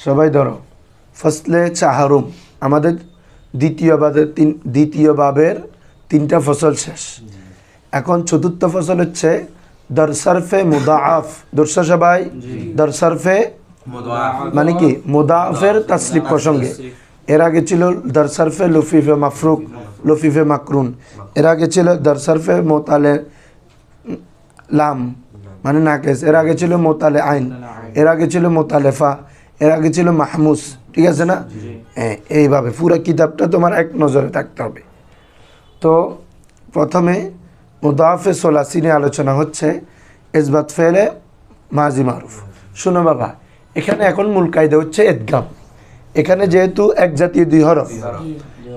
সবাই ধরো ফসলে চাহারুম আমাদের দ্বিতীয় বাবের 3টা ফসল শেষ। এখন চতুর্থ ফসল হচ্ছে দরসরফে মুদাআফ। দর্শা সবাই দরসরফে মানে কি মুদাআফের তাসরিফ প্রসঙ্গে। এর আগে ছিল দরসরফে লুফিফে মাফরুক, লুফিফে মাকরুন। এর আগে ছিল দরসরফে মোতালে লাম মানে নাকেস। এর আগে ছিল মোতালে আইন। এর আগে ছিল মোতালেফা। এর আগে ছিল মাহমুস। ঠিক আছে না? এইভাবে পুরো কিতাবটা তোমার এক নজরে থাকতে হবে। তো প্রথমে মুদাফে সোলাসি নিয়ে আলোচনা হচ্ছে, ইসবাত ফেলে মাজি মারুফ। শোনো বাবা, এখানে এখন মূল কায়দা হচ্ছে ইদগাম। এখানে যেহেতু এক জাতীয় 2 হরফ,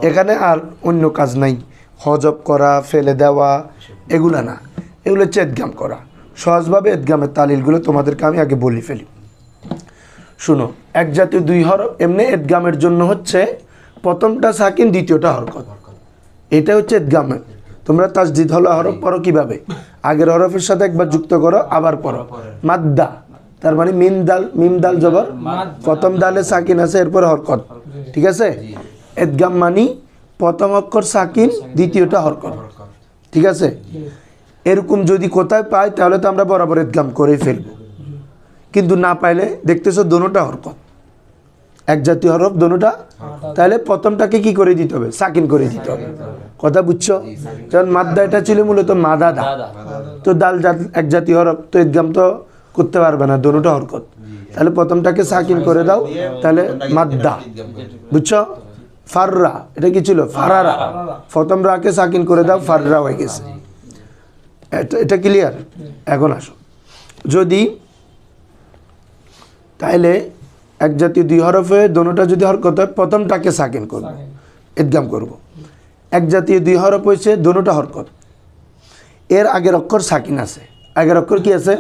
এখানে আর অন্য কাজ নাই, হজব করা, ফেলে দেওয়া এগুলা না, এগুলো হচ্ছে ইদগাম করা। সহজভাবে ইদগামের তালিলগুলো তোমাদেরকে আমি আগে বলি ফেলি। শুনো, এক জাতীয় 2 হরফ এমনি ইদগামের জন্য হচ্ছে প্রথমটা সাকিন, দ্বিতীয়টা হরকত। এটা হচ্ছে ইদগামের। তোমরা তাসদিদ হলো হরফ পড়ো কিভাবে? আগের হরফের সাথে একবার যুক্ত করো, আবার পড়ো। মাদ্দা তার মানে মিম দাল জবর, প্রথম দালে সাকিন আছে, এরপর হরকত। ঠিক আছে? ইদগাম মানে প্রথম অক্ষর সাকিন, দ্বিতীয়টা হরকত। ঠিক আছে? এরকম যদি কোথায় পাই তাহলে তো আমরা বরাবর ইদগাম করেই ফেলবো, কিন্তু না পাইলে দেখতেছো দোনোটা হরকত, এক জাতীয় হরফ দোনোটা, তাহলে প্রথমটাকে কি করে দিতে হবে? সাকিন করে দিতে হবে। কথা বুঝছো? কারণ মাদ্দা এটা ছিল মূলত মাদাদা, তো দাল এক জাতীয় হরফ, তো ইদগাম তো করতে পারবে না, দোনোটা হরকত। তাহলে প্রথমটাকে সাকিন করে দাও, তাহলে মাদ্দা। বুঝছো? ফাররা এটা কি ছিল? ফারারা। প্রথম রাকে সাকিন করে দাও, ফাররা হয়ে গেছে। এটা ক্লিয়ার? এখন আসো, যদি তাইলে এক জাতীয় 2 হরফে দোনোটা যদি হরকত হয়, প্রথমটাকে সাকিন করব, ইদগাম করব। এক জাতীয় 2 হরফ হয়েছে, দোনোটা হরকত, এর আগের অক্ষর সাকিন আছে। আগের অক্ষর কি আছে?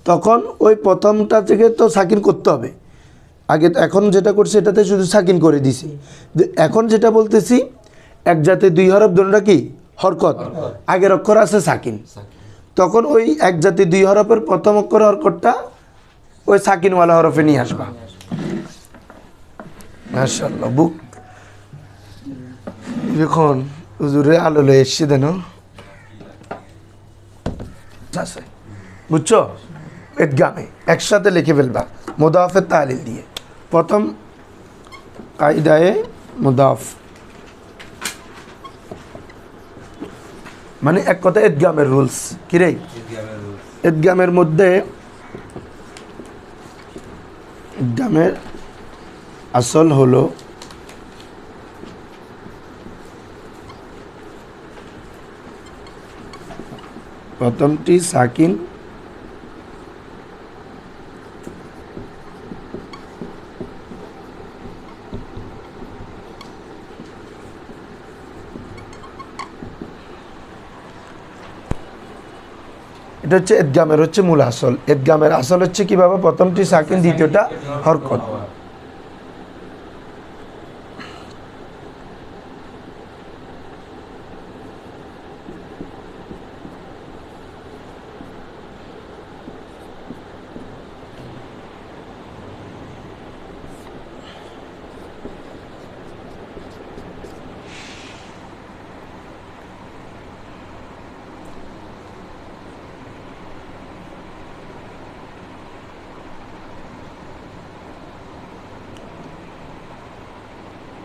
তখন ওই প্রথমটা থেকে তো সাকিন করতে হবে আগে। এখন যেটা করছি এটাতে শুধু সাকিন করে দিছি। এখন যেটা বলতেছি, এক জাতীয় 2 হরফ দোনোটা কি হরকত, আগের অক্ষর আছে সাকিন, তখন ওই এক জাতীয় 2 হরফের প্রথম অক্ষর হরকতটা ওই সাকিনওয়ালা হরফে নিয়ে আসবা। মাশাআল্লাহ, বুক যখন হুজুরে আলো লয়ে এসছে দেন, বুঝছো? ইদগামে একসাথে লিখে ফেলবা মুদাফের তালিল দিয়ে। প্রথম কায়দায়ে মুদাফ মানে এক কথা ইদগামের রুলস। কি রে? ইদগামের মধ্যে ইদগামের আসল হলো প্রথমটি সাকিন, এটা হচ্ছে ইদগামের হচ্ছে মূল আসল। ইদগামের আসল হচ্ছে কিভাবে? প্রথমটি সাকিন, দ্বিতীয়টা হরকত।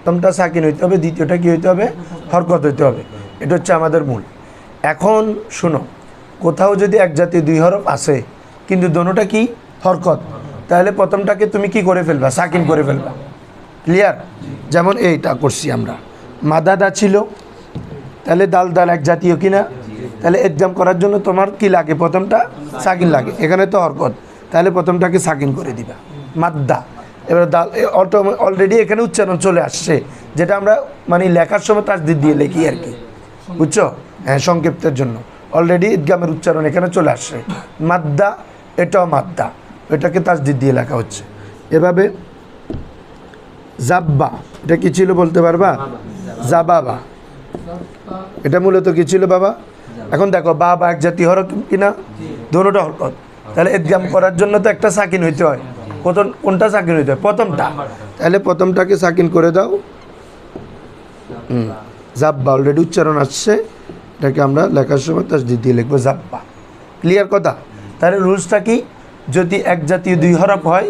প্রথমটা সাকিন হইতে হবে, দ্বিতীয়টা কি হইতে হবে? হরকত হইতে হবে। এটা হচ্ছে আমাদের মূল। এখন শুনো, কোথাও যদি এক জাতীয় 2 হরফ আছে কিন্তু দোনোটা কি হরকত, তাহলে প্রথমটাকে তুমি কি করে ফেলবা? সাকিন করে ফেলবা। ক্লিয়ার? যেমন এইটা করছি আমরা, মাদাদা ছিল, তাহলে দাল দাল এক জাতীয় কিনা, তাহলে ইদগাম করার জন্য তোমার কি লাগে? প্রথমটা সাকিন লাগে। এখানে তো হরকত, তাহলে প্রথমটাকে সাকিন করে দিবা, মাদ্দা। এবার দাল অলরেডি এখানে উচ্চারণ চলে আসছে, যেটা আমরা মানে লেখার সময় তাসদিদ দিয়ে লিখি আর কি। বুঝছো? হ্যাঁ, সংক্ষিপ্তের জন্য অলরেডি ইদগামের উচ্চারণ এখানে চলে আসছে। মাদ্দা, এটাও মাদ্দা, এটাকে তাসদিদ দিয়ে লেখা হচ্ছে। এভাবে জাব্বা, এটা কি ছিল বলতে পারবা? জাবাবা, এটা মূলত কি ছিল বাবা? এখন দেখো, বাবা এক জাতীয় হরফ কিনা, দোনোটা হরকত, তাহলে ইদগাম করার জন্য তো একটা সাকিন হইতে হয়। কোনটা সাকিন হইতে হয়? প্রথমটা। তাহলে প্রথমটাকে সাকিন করে দাও। জাব্বা অলরেডি উচ্চারণ আসছে, এটাকে আমরা লেখার সময় তাসদিদ দিয়ে লিখবো জাব্বা। ক্লিয়ার কথা? তাহলে রুলসটা কি? যদি এক জাতীয় দুই হরফ হয়,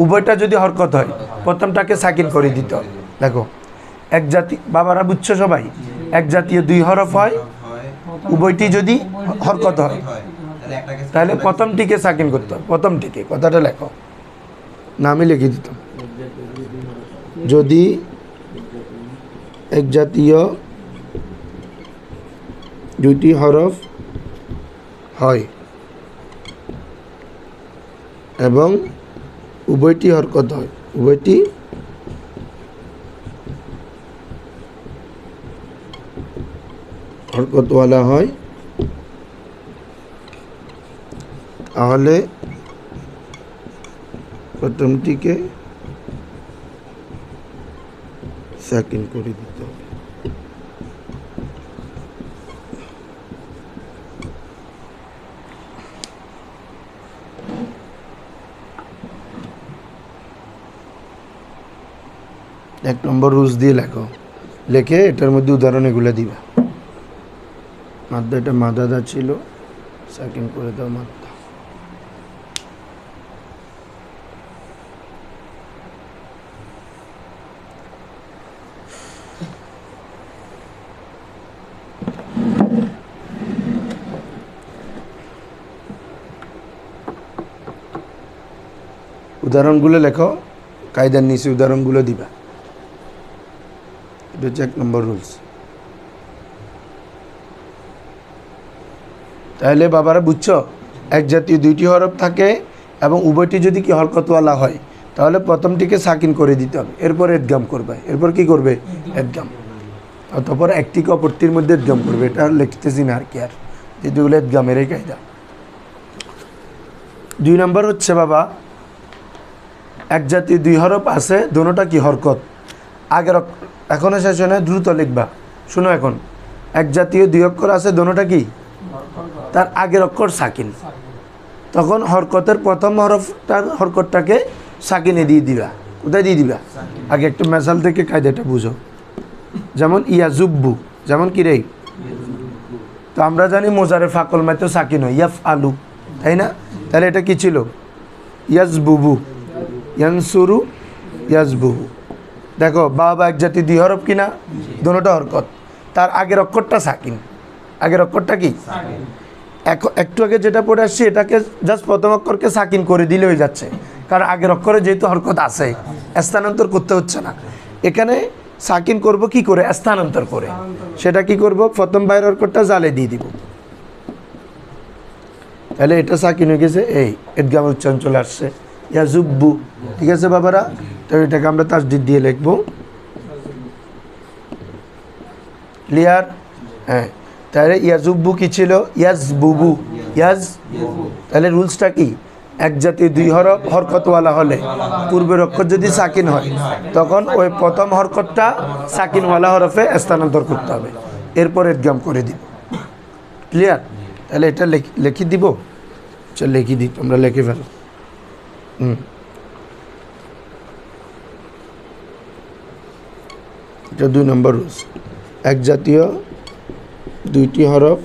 উভয়টা যদি হরকত হয়, প্রথমটাকে সাকিন করে দিতে হবে। দেখো, এক জাতি, বাবারা বুঝছো সবাই? এক জাতীয় দুই হরফ হয়, উভয়টি যদি হরকত হয়, তাহলে প্রথমটিকে সাকিন করতে হবে। প্রথমটিকে, কথাটা লেখো, নামই লিখে দিতাম। যদি এক জাতীয় দুইটি হরফ হয় এবং উভয়টি হরকত হয়, উভয়টি হরকতওয়ালা হয়, তাহলে প্রথমটিকে সাকিন করে দিতে হবে। এক নম্বর রুলস দিয়ে লেখো, লেখে এটার মধ্যে উদাহরণ এগুলো দিবা। মাদ্দা, এটা মাদাদা ছিল, সাকিন করে দাও মাদ্দা। উদাহরণগুলো লেখো, কায়দার নিচে উদাহরণগুলো দিবা। এটা হচ্ছে এক নম্বর রুলস। তাহলে বাবারা বুঝছো, এক জাতীয় দুইটি হরফ থাকে এবং উভয়টি যদি কি হরকতওয়ালা হয়, তাহলে প্রথমটিকে সাকিন করে দিতে হবে, এরপর এদগাম করবে। এরপর কি করবে? এদগাম। অতঃপর একটিকে অপরটির মধ্যে এদগাম করবে। এটা লিখতেছি না আর কি, আর যেগুলো এদগামের এই কায়দা। দুই নম্বর হচ্ছে বাবা, এক জাতীয় দুই হরফ আছে, দোনোটা কি হরকত। আগের এখনো শেষ হয় না, দ্রুত লিখবা। শোনো, এখন এক জাতীয় দুই অক্ষর আছে, দোনোটা কি, তার আগের অক্ষর সাকিন, তখন হরকতের প্রথম হরকতটাকে সাকিনে দিয়ে দিবা। কোথায় দিয়ে দিবা? আগে একটু মেসাল থেকে কায়দাটা বুঝো। যেমন ইয়াজুব্বু, যেমন কি রে, তো আমরা জানি মোজারে ফাকল মাইতো সাকিন হয়, ইয়াফ আলু, তাই না? তাহলে এটা কি ছিল? ইয়াজবুবু, ইয়ানসুরু, ইয়াজবুবু। দেখো, বাবা এক জাতি দুই হরফ কিনা, দোনোটা হরকত, তার আগের অক্ষরটা সাকিন। আগের অক্ষরটা কি? একটু আগে যেটা পড়ে আসছি, এটাকে জাস্ট প্রথম অক্ষরকে সাকিন করে দিলে হয়ে যাচ্ছে, কারণ আগের অক্ষরে যেহেতু হরকত আছে, স্থানান্তর করতে হচ্ছে না। এখানে সাকিন করব কি করে? স্থানান্তর করে। সেটা কি করব? প্রথম বাইরের অক্ষরটা জালে দিয়ে দিব, তাহলে এটা সাকিন হয়ে গেছে। এই ঈদগাম উচ্চারণ চলে আসছে, ইয়াজুব্বু। ঠিক আছে বাবারা? তো এটাকে আমরা তাসদিদ দিয়ে লিখবো। ক্লিয়ার? হ্যাঁ। তাহলে ইয়াজুব্বু কি ছিল? ইয়াজবুবু, ইয়াজ। তাহলে রুলসটা কি? এক জাতীয় দুই হরফ হরকতওয়ালা হলে পূর্বের অক্ষর যদি সাকিন হয়, তখন ওই প্রথম হরকতটা সাকিনওয়ালা হরফে স্থানান্তর করতে হবে, এরপর ঈদগাম করে দিব। ক্লিয়ার? তাহলে এটা লিখে দিব। চল লিখে দিই, তোমরা লিখে ফেলো। এটা দুই নম্বর রুলস। এক জাতীয় দুইটি হরফ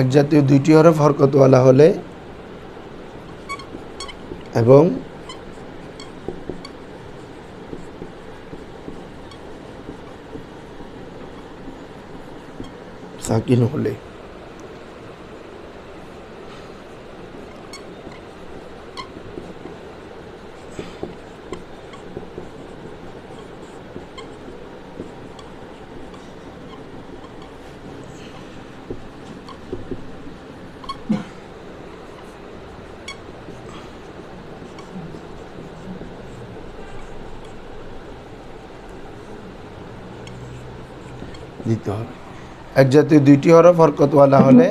এক জাতীয় দুইটি হরফ হরকতওয়ালা হলে এবং সাকিন হলে দিতে হবে। এক জাতীয় দুইটি হরফ হরকতওয়ালা হলে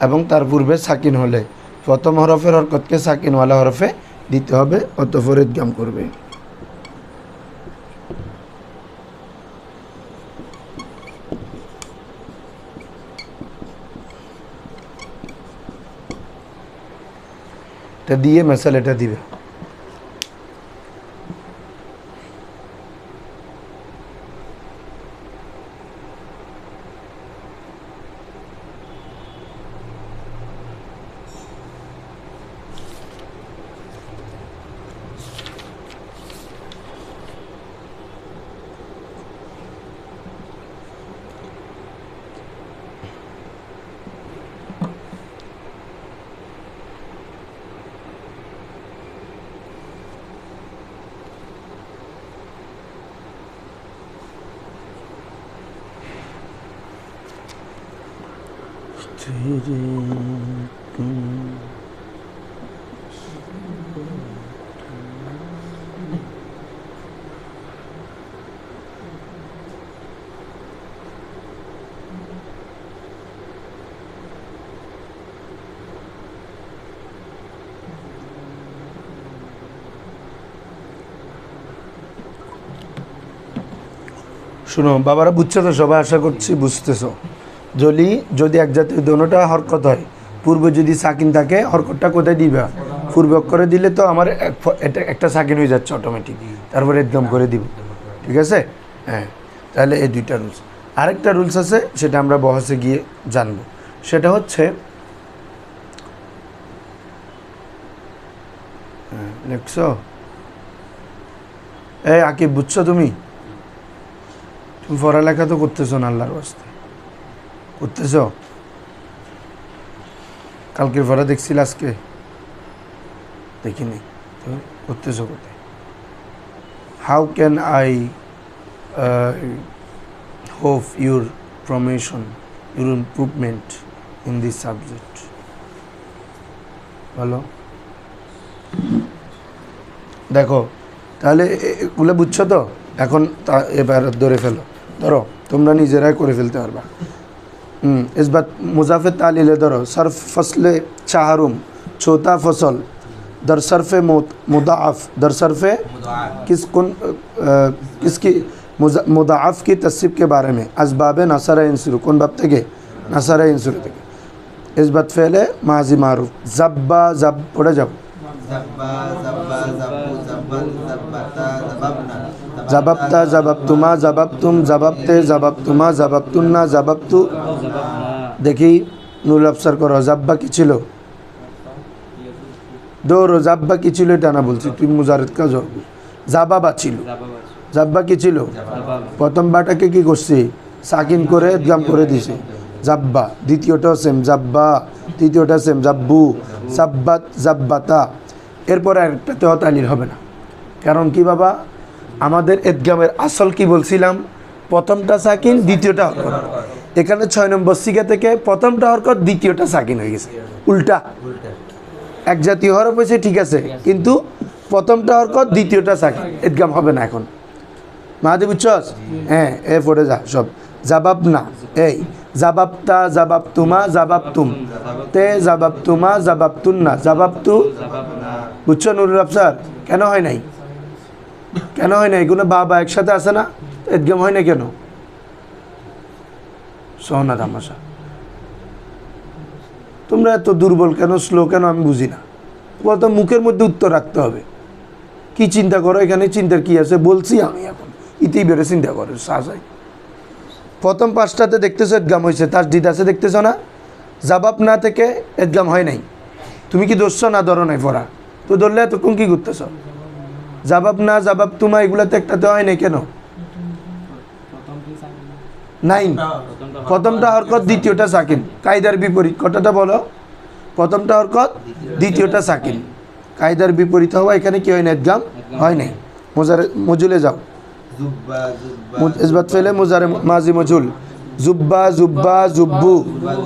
এবং তার পূর্বে সাকিন হলে প্রথম হরফের হরকতকে সাকিনওয়ালা হরফে দিতে হবে, অতঃপর ঈদগাম করবে। এটা দিয়ে মশালাটা দিবে। শুনো বাবারা, বুঝছো তো সবাই? আশা করছি বুঝতেছো। যদি এক জাতীয় দোনোটা হরকত হয়, পূর্বে যদি সাকিন থাকে হরকতটা কোথায় দিবা? পূর্বে অক্ষরে দিলে তো আমার এটা একটা সাকিন হয়ে যাচ্ছে অটোমেটিক, তারপরে একদম করে দিব। ঠিক আছে? হ্যাঁ, তাহলে এই দুইটা রুলস। আরেকটা রুলস আছে, সেটা আমরা বহসে গিয়ে জানবো। সেটা হচ্ছে দেখছো এই আকিব, বুঝছো তুমি পড়ালেখা তো করতেছো না, আল্লাহর ওয়াস্তে করতেছ? কালকের পড়া দেখছিল, আজকে দেখিনি তো। করতেছো কোথায়? How can I hope your promotion, your improvement in this subject? বলো। দেখো তাহলে এগুলো বুঝছো তো? এখন এবার ধরে ফেলো, ধরো তোমরা নিজেরাই করে ফেলতে পারবা। ইসবাত মুজাফে তালিলে ধরো, সরফ ফসলে চাহারুম, छोटा फसल, दर सरफ़े मुदाफ़, दर सरफ़े किसकी मुदाफ़ की तस्सीब के बारे में असबाब नसर इंसुर कौन बाब तक नसर इंसुर तक इस्बत फ़ेले माजी मारूफ ज़ब्बा ज़ब पढ़े जब ज़बब्ता ज़बब्तुमा ज़बब्तुम ज़बब्ते ज़बब्तुमा ज़बब्तुन्ना ज़बब्तु। देखी নুরুল আফসার করো, জাব্বা কি ছিল? দৌড়ো, জাব্বা কি ছিল এটা না বলছি, তুই মুজারেদ কাজ জাবাবা ছিল। জাব্বা কি ছিল? প্রথম বাটাকে কি করছি? সাকিন করে ইদগাম করে দিছে, জাব্বা। দ্বিতীয়টাও সেম, জাব্বা। তৃতীয়টা সেম, জাব্বু। সাব্বাত জাব্বাতা। এরপরে আরেকটাতেও তালিল হবে না। কারণ কি বাবা, আমাদের ইদগামের আসল কি বলছিলাম? প্রথমটা সাকিন, দ্বিতীয়টা হরকত। এখানে 6 নম্বর সিগা থেকে প্রথমটা হরকত, দ্বিতীয়টা সাকিন হয়ে গেছে, উল্টা। এক জাতীয় হরফ হয়েছে ঠিক আছে, কিন্তু প্রথমটা হরকত, দ্বিতীয়টা সাকিন, ইদগাম হবে না এখন। মাহাদি বুঝছস? হ্যাঁ, এ পড়ে যা সব। জাবাব না, এই জাবাবতা জাবাবতুমা জাবাবতুম, তে জাবাবতুমা জাবাবতুন্না জাবাবতু। বুঝছো নুরুল আফসার? কেন হয় নাই? কেন হয় নাই? কোনো বাবা একসাথে আছে না, ইদগাম হয় না কেন? সোনা তামাশা। তোমরা এত দুর্বল কেন, স্লো কেন, আমি বুঝি না। বলতো মুখের মধ্যে উত্তর রাখতে হবে। কি চিন্তা করো এখানে? চিন্তার কি আছে বলছি আমি, এখন ইতেই বেড়ে চিন্তা করো সাজাই। প্রথম পাঁচটাতে দেখতেছো ইদগাম হয়েছে, তাসদিদ আছে দেখতেছো না? জাবাব না থেকে ইদগাম হয় নাই। তুমি কি ধরছো না ধরো নাই পড়া? তো ধরলে এতক্ষণ কি করতেছ? জাবাব না জাবাব তোমা এগুলাতে একটাতে হয় নাই কেন? নাইন, প্রথমটা হরকত, দ্বিতীয়টা সাকিন। কায়দার বিপরীত কতটা বলো? প্রথমটা হরকত, দ্বিতীয়টা সাকিন। কায়দার বিপরীত হওয়া এখানে কি হয় না? ইদগাম হয় নাই। মজুলে যাও, ইসবাত ফেলে মুজারে মাজি মজুল, জুব্বা জুব্বা জুব্বু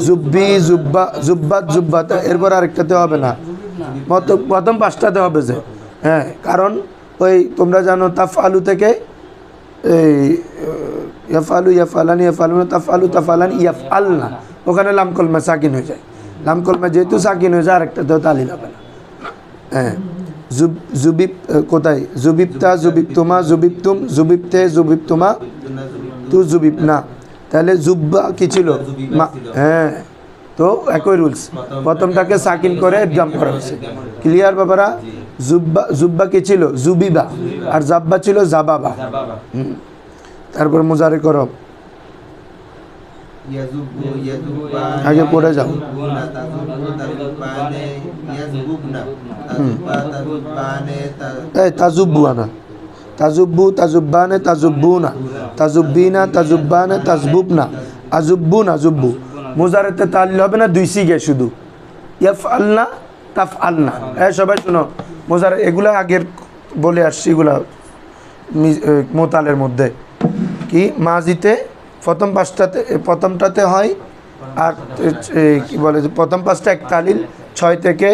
জুব্বি জুব্বা জুব্বাত জুব্বাত। এরপর আরেকটাতে হবে না, প্রথম পাঁচটাতে হবে যে। হ্যাঁ, কারণ ওই তোমরা জানো তাফ আলু থেকে এই ইয়াফালু ইয়াফালানি ইয়াফালুনা তাফআলু তাফআলান ইয়াফআলনা, ওখানে লাম কলমা সাকিন হয়ে যায়। লাম কলমা যেহেতু সাকিন হয়ে যায়, আরেকটাতেও তালিল হবে না। হ্যাঁ, জুবিব কোথায়? জুবিবতা জুবিবতুমা জুবিবতুম জুবিবতে জুবিবতুমা তু জুবিব না। তাহলে জুব্বা কি ছিল? হ্যাঁ, তো একই রুলস, প্রথমটাকে সাকিন করে ইদগাম করা হয়েছে। ক্লিয়ার বাবারা? জুব্বা কি ছিল? জুবিবা। আর জাব্বা ছিল জাবাবা। তারপর মুজারে করো, আগে পড়ে যাও। তাজুব্বু আনা, তাজুব্বু, তাজুব্বানে, তাজুব্বুনা, তাজুব্বিনা, তাজুব্বানে, তাজবুবনা, আজুব্বু না জুব্বু। মুজারেতে তালিল হবে না, দুই সিগে শুধু, ইয়াফআলনা তাফআলনা। সবাই শোনো, মুজারে এগুলা আগের বলে আসছি, এগুলা মোতালের মধ্যে কি মাজিতে প্রথমটাতে হয়, আর কি বলে প্রথম পাঁচটা এক তালিল, 6 থেকে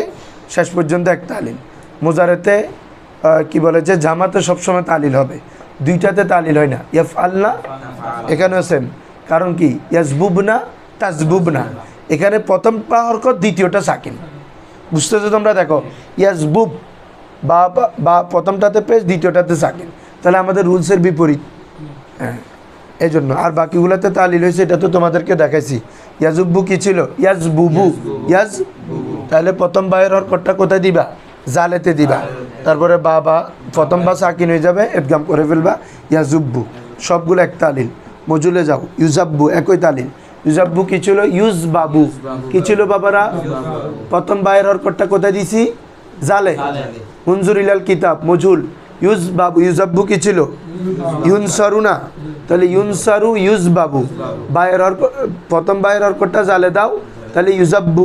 শেষ পর্যন্ত এক তালিল। মুজারেতে কি বলে যে জামাতে সবসময় তালিল হবে, দুইটাতে তালিল হয় না। ইয়াফআলনা এখানেও সেম, কারণ কি ইয়াজবুবনা তাজবুবনা, এখানে প্রথম হরকত, দ্বিতীয়টা সাকিন। বুঝতেছো তোমরা? দেখো ইয়াজবুব বা প্রথমটাতে পেশ, দ্বিতীয়টাতে সাকিন, তাহলে আমাদের রুলসের বিপরীত। হ্যাঁ, এই জন্য। আর বাকিগুলোতে তালিল হয়েছে, এটা তো তোমাদেরকে দেখাইছি। ইয়াজুব্বু কি ছিল? ইয়াজবুবু, ইয়াজ। তাহলে প্রথম বায়ের হরকতটা কোথায় দিবা? জালেতে দিবা। তারপরে বা প্রথম বা সাকিন হয়ে যাবে, ইদগাম করে ফেলবা, ইয়াজুব্বু। সবগুলো এক তালিল। মজুলে যাও, ইউজাব্বু একই তালিল। ইউজাব্বু কি ছিল? ইউজবাবু। কি ছিল বাবারা? প্রথম বায়ের হরকতটা কোথায় দিছি? জালে। উনজুর ইলাল কিতাব, মজুল। ইউজবাবু, ইউজাব্বু কি ছিল? ইউনসারু না, তাহলে ইউনসারু, ইউজবাবু। প্রথম বায়ের হরকতটা জালে দাও, তাহলে ইউজাব্বু।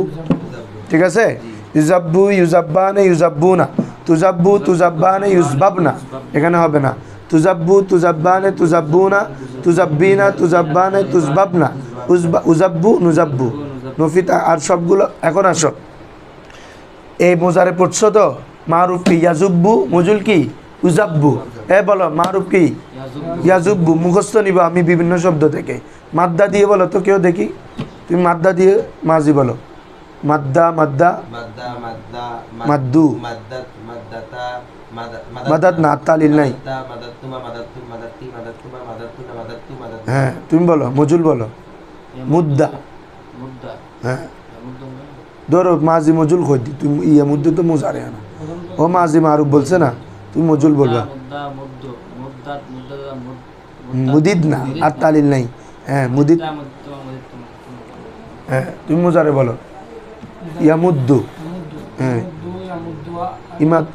ঠিক আছে? ইউজাব্বু, ইউজাব্বানে, ইউজাব্বুনা। তুজাব্বু, তুজাব্বানে, ইউজবাবনা, এখানে হবে না। তুজাব্বু, তুজাব্বানে, তুজাব্বুনা, তুজাব্বিনা, তুজাব্বানে, তুজবাবনা, উজাব্বু, নুজাব্বু, নফিতা। আর সবগুলো এখন আসো, এই মোজারে পড়ছো তো? মারুফ কি? ইয়াজুব্বু। মজুল কি? উজাব্বু। বলো মারুফ কি? ইয়াজুব্বু। মুখস্থ নিবা আমি বিভিন্ন শব্দ থেকে। মাদ্দা দিয়ে বলো তো কেউ, দেখি তুমি মাদ্দা দিয়ে মাজি বলো। মাদ্দা, মাদ্দা, মাদ্দু, মাদাদ না, তালিল নাই। হ্যাঁ, তুমি বলো, মজুল বলো। মুদ্দা। হ্যাঁ, ধরো মাজি মজুল কই দি তুমি, ইয়া মুদ্দু তো মুজারে না। ও মাজি মারুফ বলছে না, তুমি মজুল বলবা। মুদিদ না, আর তালিল নাই। হ্যাঁ, মুদিদ। হ্যাঁ, তুমি মুজারে বলো। ইয়ামুদ্দু। হ্যাঁ,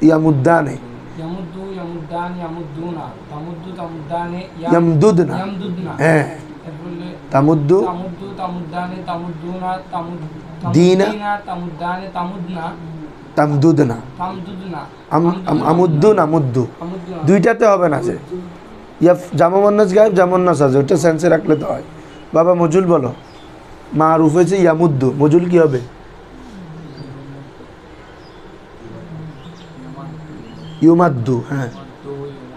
ইয়ামুদ্দানে, ইয়ামদুদনা। হ্যাঁ, তামুদ্দু, দিনা, তামদুদনা, আমুদ্দু না মুদ্দু, দুইটাতে হবে না। যে ইয়া জামুন্নাস গায়েব, জামুন্নাস আছে, ওইটা সেন্সে রাখলে তো হয়। বাবা মজুল বলো। মারুফ হয়েছে ইয়ামুদ্দু, মজুল কি হবে? ইউমাদ্দু। হ্যাঁ,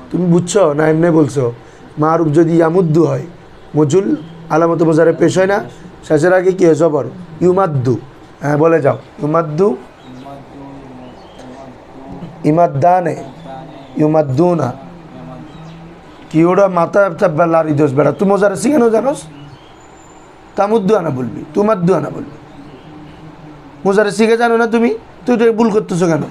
তুমি বুঝছো না এমনি বলছো? মারুফ যদি ইয়ামুদ্দু হয়, মজুল আলামত মোজারে পেশ হয় না, শেষের আগে কি হয়? জবর। ইউমাদ্দু। হ্যাঁ, বলে যাও। ইউমাদ্দু, ইমাদ্দানে, ইউমাদ্দুনা। কি ওরা মাথা লারি দোষ বেড়া, তুই মোজারে শিখানো জানোস? তামুদ্দু আনা বলবি, তুমাদ্দু আনা বলবি। মোজারে শিখে জানো না তুমি? তুই তো ভুল করতেছো কেন?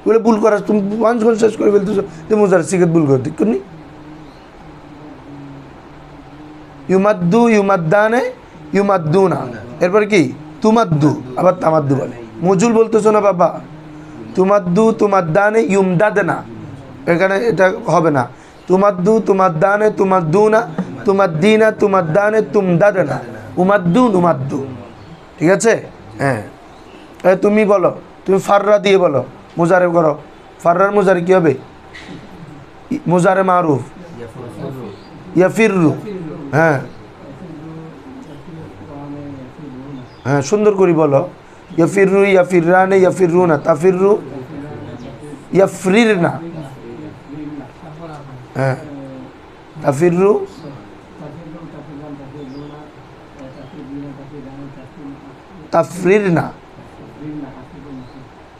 বলে ভুল করাস, তুমি 5 ঘন্টা শেষ করে ফেলতেছো, তুমি মোজারে শিখে ভুল করে দিক করনি। ইউমাদ্দু, ইউমাদ্দানে, ইউমাদ্দুনা। এরপর কি? তুমাদ্দু, আবার তামাদ্দু বলে। মজুল বলতেছো না বাবা। তুমাদ্দু, তুমাদ্দানে, ইউমদাদনা, এখানে এটা হবে না। তুমাদ্দু, তুমাদ্দানে, তুমাদ্দুনা, তুমাদ্দিনা, তুমাদ্দানে, তুমদাদনা, উমাদ্দুন, উমাদ্দু। ঠিক আছে? হ্যাঁ, তুমি বলো, তুমি ফাররা দিয়ে বলো, মুজারে করো। ফাররার মুজারে কি হবে? মুজারে মারুফ, ইয়াফিররু। হ্যাঁ, হ্যাঁ, সুন্দর করে বলো। ইয়াফিররু, ইয়াফিররানে, ইয়াফিররুনা, তাফিররু, ইয়াফরিরনা। হ্যাঁ, তাফিররু, তাফরিরনা,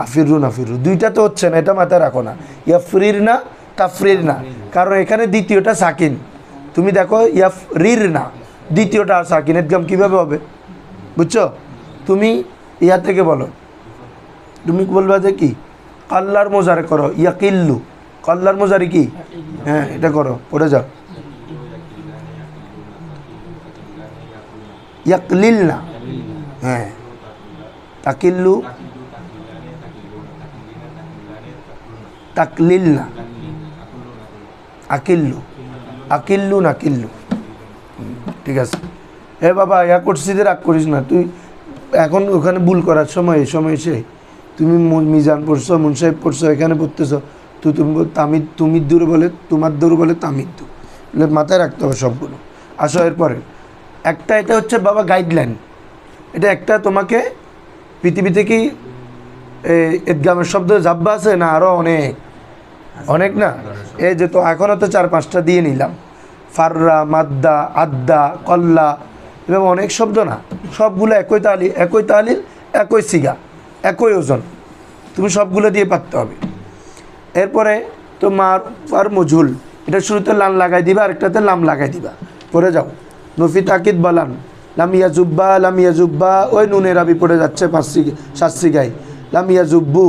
আফিররু, নাফিররু। দুইটা তো হচ্ছে না, এটা মাথায় রাখো না। ইয়াফরিরনা, তাফরিরনা, কারণ এখানে দ্বিতীয়টা সাকিন। তুমি দেখো ইয়াফরিরনা, দ্বিতীয়টা সাকিন, ইদগাম কিভাবে হবে? বুঝছো? তুমি ইয়া থেকে বলো, তুমি বলবা যে কি কাল্লার মোজারে করো, ইয়াকিল্লু, কাল্লার মোজারে কি, হ্যাঁ এটা করো, পড়ে যাও। ইয়াকলিল না, হ্যাঁ তাকিল্লু, তাকলিল না, আকিল্লু, আকিল্লু না কিল্লু। ঠিক আছে। এ বাবা ইয়া করছি যে রাগ করিস না, তুই এখন ওখানে ভুল করার সময় এই সময় এসে তুমি মিজান পড়ছো, মুনসাহেব পড়ছো, এখানে পড়তেছো, তো তুমি তামিদ, তুমির দূরে বলে তোমার দূরে বলে তামিদ দূর, মাথায় রাখতে হবে সবগুলো। আসো এরপরে একটা, এটা হচ্ছে বাবা গাইডলাইন, এটা একটা তোমাকে পৃথিবীতে কি ঈদগামের শব্দ জাব্বা আছে না আরও অনেক অনেক না, এই যে তো এখনও তো 4-5টা দিয়ে নিলাম, ফাররা, মাদ্দা, আদ্দা, কল্লা, এবং অনেক শব্দ না, সবগুলো একই তালিল, একই সিগা, একই ওজন, তুমি সবগুলো দিয়ে পারতে হবে। এরপরে তো মার আর মজুল, এটা শুরুতে লান লাগাই দিবা, আরেকটাতে লাম লাগাই দিবা, পড়ে যাও। নফি তাকিদ বালান, লাম ইয়াজুব্বা, লাম ইয়াজুব্বা, ওই নুনের আবি পড়ে যাচ্ছে 7 সিগায়, লাম ইয়াজুব্বু,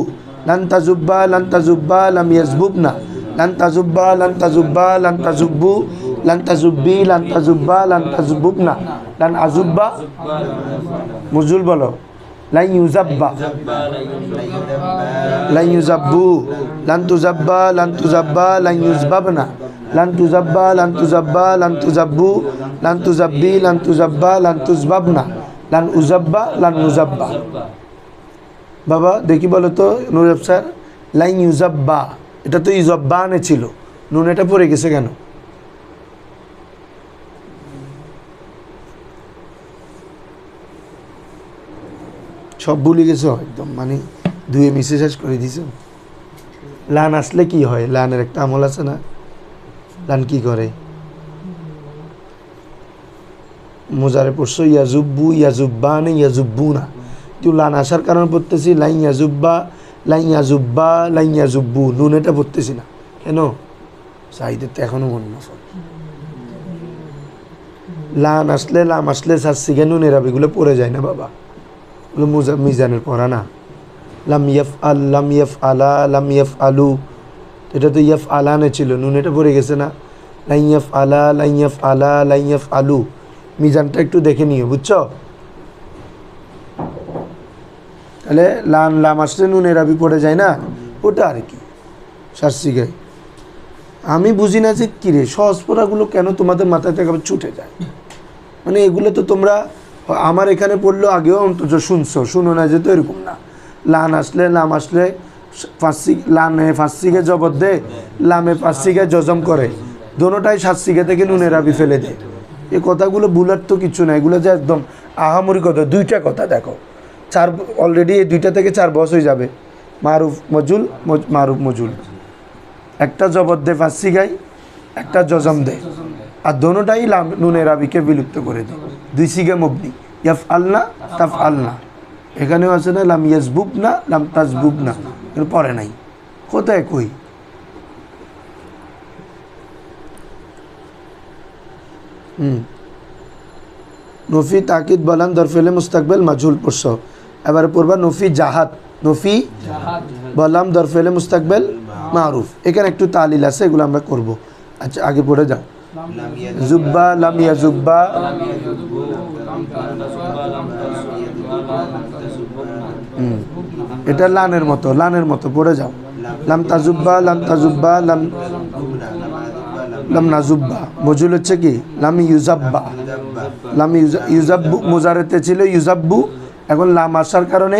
লান তাজুব্বা, লান তাজুব্বা, লাম ইয়াজবুবনা, লান তাজুব্বা, লান তাজুব্বা, লান তাজুব্বু, লান তাজুব্বি, লান তাজুব্বা, লান তাজুব্বুবনা, লান আজুব্বা, মজুল বলো, লান ইউজাব্বা, লান ইউজাব্বু, লান তুজাব্বা, লান তুজাব্বা, লান ইউজবাবনা, লান তুজাব্বা, লান তুজাব্বা, লান তুজাব্বু, লান তুজাব্বি, লান তুজাব্বা, লান তুজবাবনা, লান উজাব্বা, লান নুজাব্বা। বাবা দেখি বলো তো নুরব স্যার, লাইন ইউজাব্বা, এটা তো ইউজাব্বানে ছিল, নুন এটা পড়ে গেছে কেন? সব ভুলে গেছো একদম, মানে ধুয়ে মিশে শেষ করে দিছো। লান আসলে কি হয়? লানের একটা আমল আছে না, লান কি করে? মোজারে পড়ছো ইয়াজুব্বু, ইয়াজুব্বানে, ইয়াজুব্বুনা, তুই লান আসার কারণে পড়তেছি লাইন ইয়াজুব্বা, লাইন ইয়াজুব্বা, লাইন ইয়াজুব্বু, নুন এটা পড়তেছি না কেন? সাইদের তো এখনো মন না, লান আসলে লাম আসলে সাসিগে নুনের আবিগুলো পড়ে যায় না বাবা, ওগুলো মিজানের পড়া না। লাম ইয়াফ আল, লাম ইয়াফ আলা, লাম ইয়াফ আলু, এটা তো ইয়াফ আলানে ছিল, নুন এটা পড়ে গেছে না। লাইন ইয়াফ আলা, লাইন ইয়াফ আলা, লাইন ইয়াফ আলু, মিজানটা একটু দেখে নিও, বুঝছো? তাহলে লান লাম আসলে নুনের আবি পড়ে যায় না, ওটা আর কি শাস্তি গায়। আমি বুঝি না যে কিরে সহজ পড়াগুলো কেন তোমাদের মাথায় থেকে আবার ছুটে যায়, মানে এগুলো তো তোমরা আমার এখানে পড়লো আগেও অন্তত শুনছো, শুনো না যে তো এরকম না। লান আসলে লাম আসলে ফার্সি, লানে ফার্সিকে জবর দে, লামে ফার্সিকে জজম করে, দোনোটাই শাস্তিকে থেকে নুনের আবি ফেলে দেয়। এই কথাগুলো ভুলার তো কিছু না, এগুলো যে একদম আহামরি কথা। 2টা কথা দেখো, 4 অলরেডি এই 2টা থেকে 4 বস হয়ে যাবে। মারুফ মজুল, মারুফ মজুল, একটা জবর দে ফার্সি গাই, একটা জজম দে, আর দোনোটাই লাম নুনের আবিকে বিলুপ্ত করে দেয়। 2 সিগে মবনি, ইয়াফ আলনা তাফ আলনা, এখানেও আছে না লাম ইয়াজবুব না, লাম তাজবুব না, কিন্তু পরে নাই, কোথায় কই? নফি তাকিদ বলান দরফেলে মুস্তাকবেল মাজহুল পড়ছ, এবারে পড়বা নফি জাহাদ, নফি বলাম দরফেলে মুস্তাকবেল মারুফ, এখানে একটু তালিল আছে, এগুলো আমরা করব। আচ্ছা আগে পড়ে যাও। জুব্বা, লাম ইয়াজুব্বা, এটা লানের মতো, লানের মতো পড়ে যাও। লাম তাজুব্বা, লাম তাজুব্বা, লাম লাম নাজুব্বা, মজুল হচ্ছে কি লাম ইউজাব্বা, লাম ইউজাব্বু, মোজারেতে ছিল ইউজাব্বু, এখন লাম আসার কারণে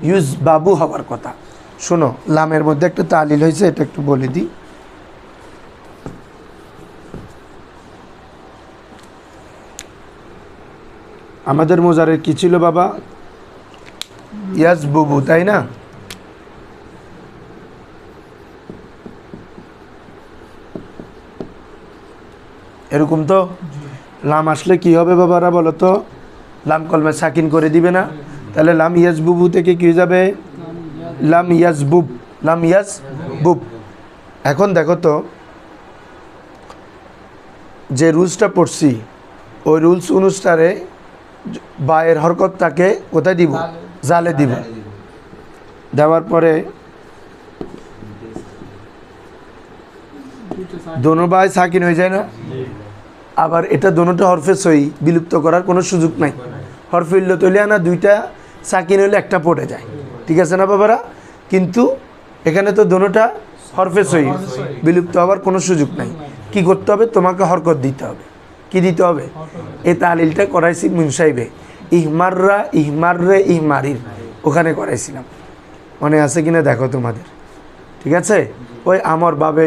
ইউজবাবু হওয়ার কথা। শোনো লামের মধ্যে একটা তালিল হয়েছে, এটা একটু বলে দিই। আমাদের মোজারের কি ছিল বাবা? ইয়াজবুবু, তাই না? এরকম তো। লাম আসলে কি হবে বাবারা বলো তো? লাম কলমে সাকিন করে দিবে না, তাহলে লাম ইয়াজবুবু থেকে কি যাবে? লাম ইয়াজবুব, লাম ইয়াজবুব। এখন দেখো তো যে রুলসটা পড়ছি, ওই রুলস অনুসারে বায়ের হরকতটাকে কোথায় দিব, জালে দিব। দেওয়ার পরে দোনো বাই সাকিন হয়ে যায় না, আবার এটা দোনোটা হরফে সই, বিলুপ্ত করার কোনো সুযোগ নাই। হরফে ইল্লত হইলে না দুইটা সাকিন হইলে একটা পড়ে যায়, ঠিক আছে না বাবারা? কিন্তু এখানে তো দোনোটা হরফে সই, বিলুপ্ত হওয়ার কোনো সুযোগ নাই। কি করতে হবে? তোমাকে হরকত দিতে হবে। কি দিতে হবে? এই তালিলটা করাইছি মুনসাইবে, ইহমাররা ইহমাররে ইহমারির, ওখানে করাইছিলাম, মনে আছে কিনা দেখো তোমাদের, ঠিক আছে? ওই আমর বাবে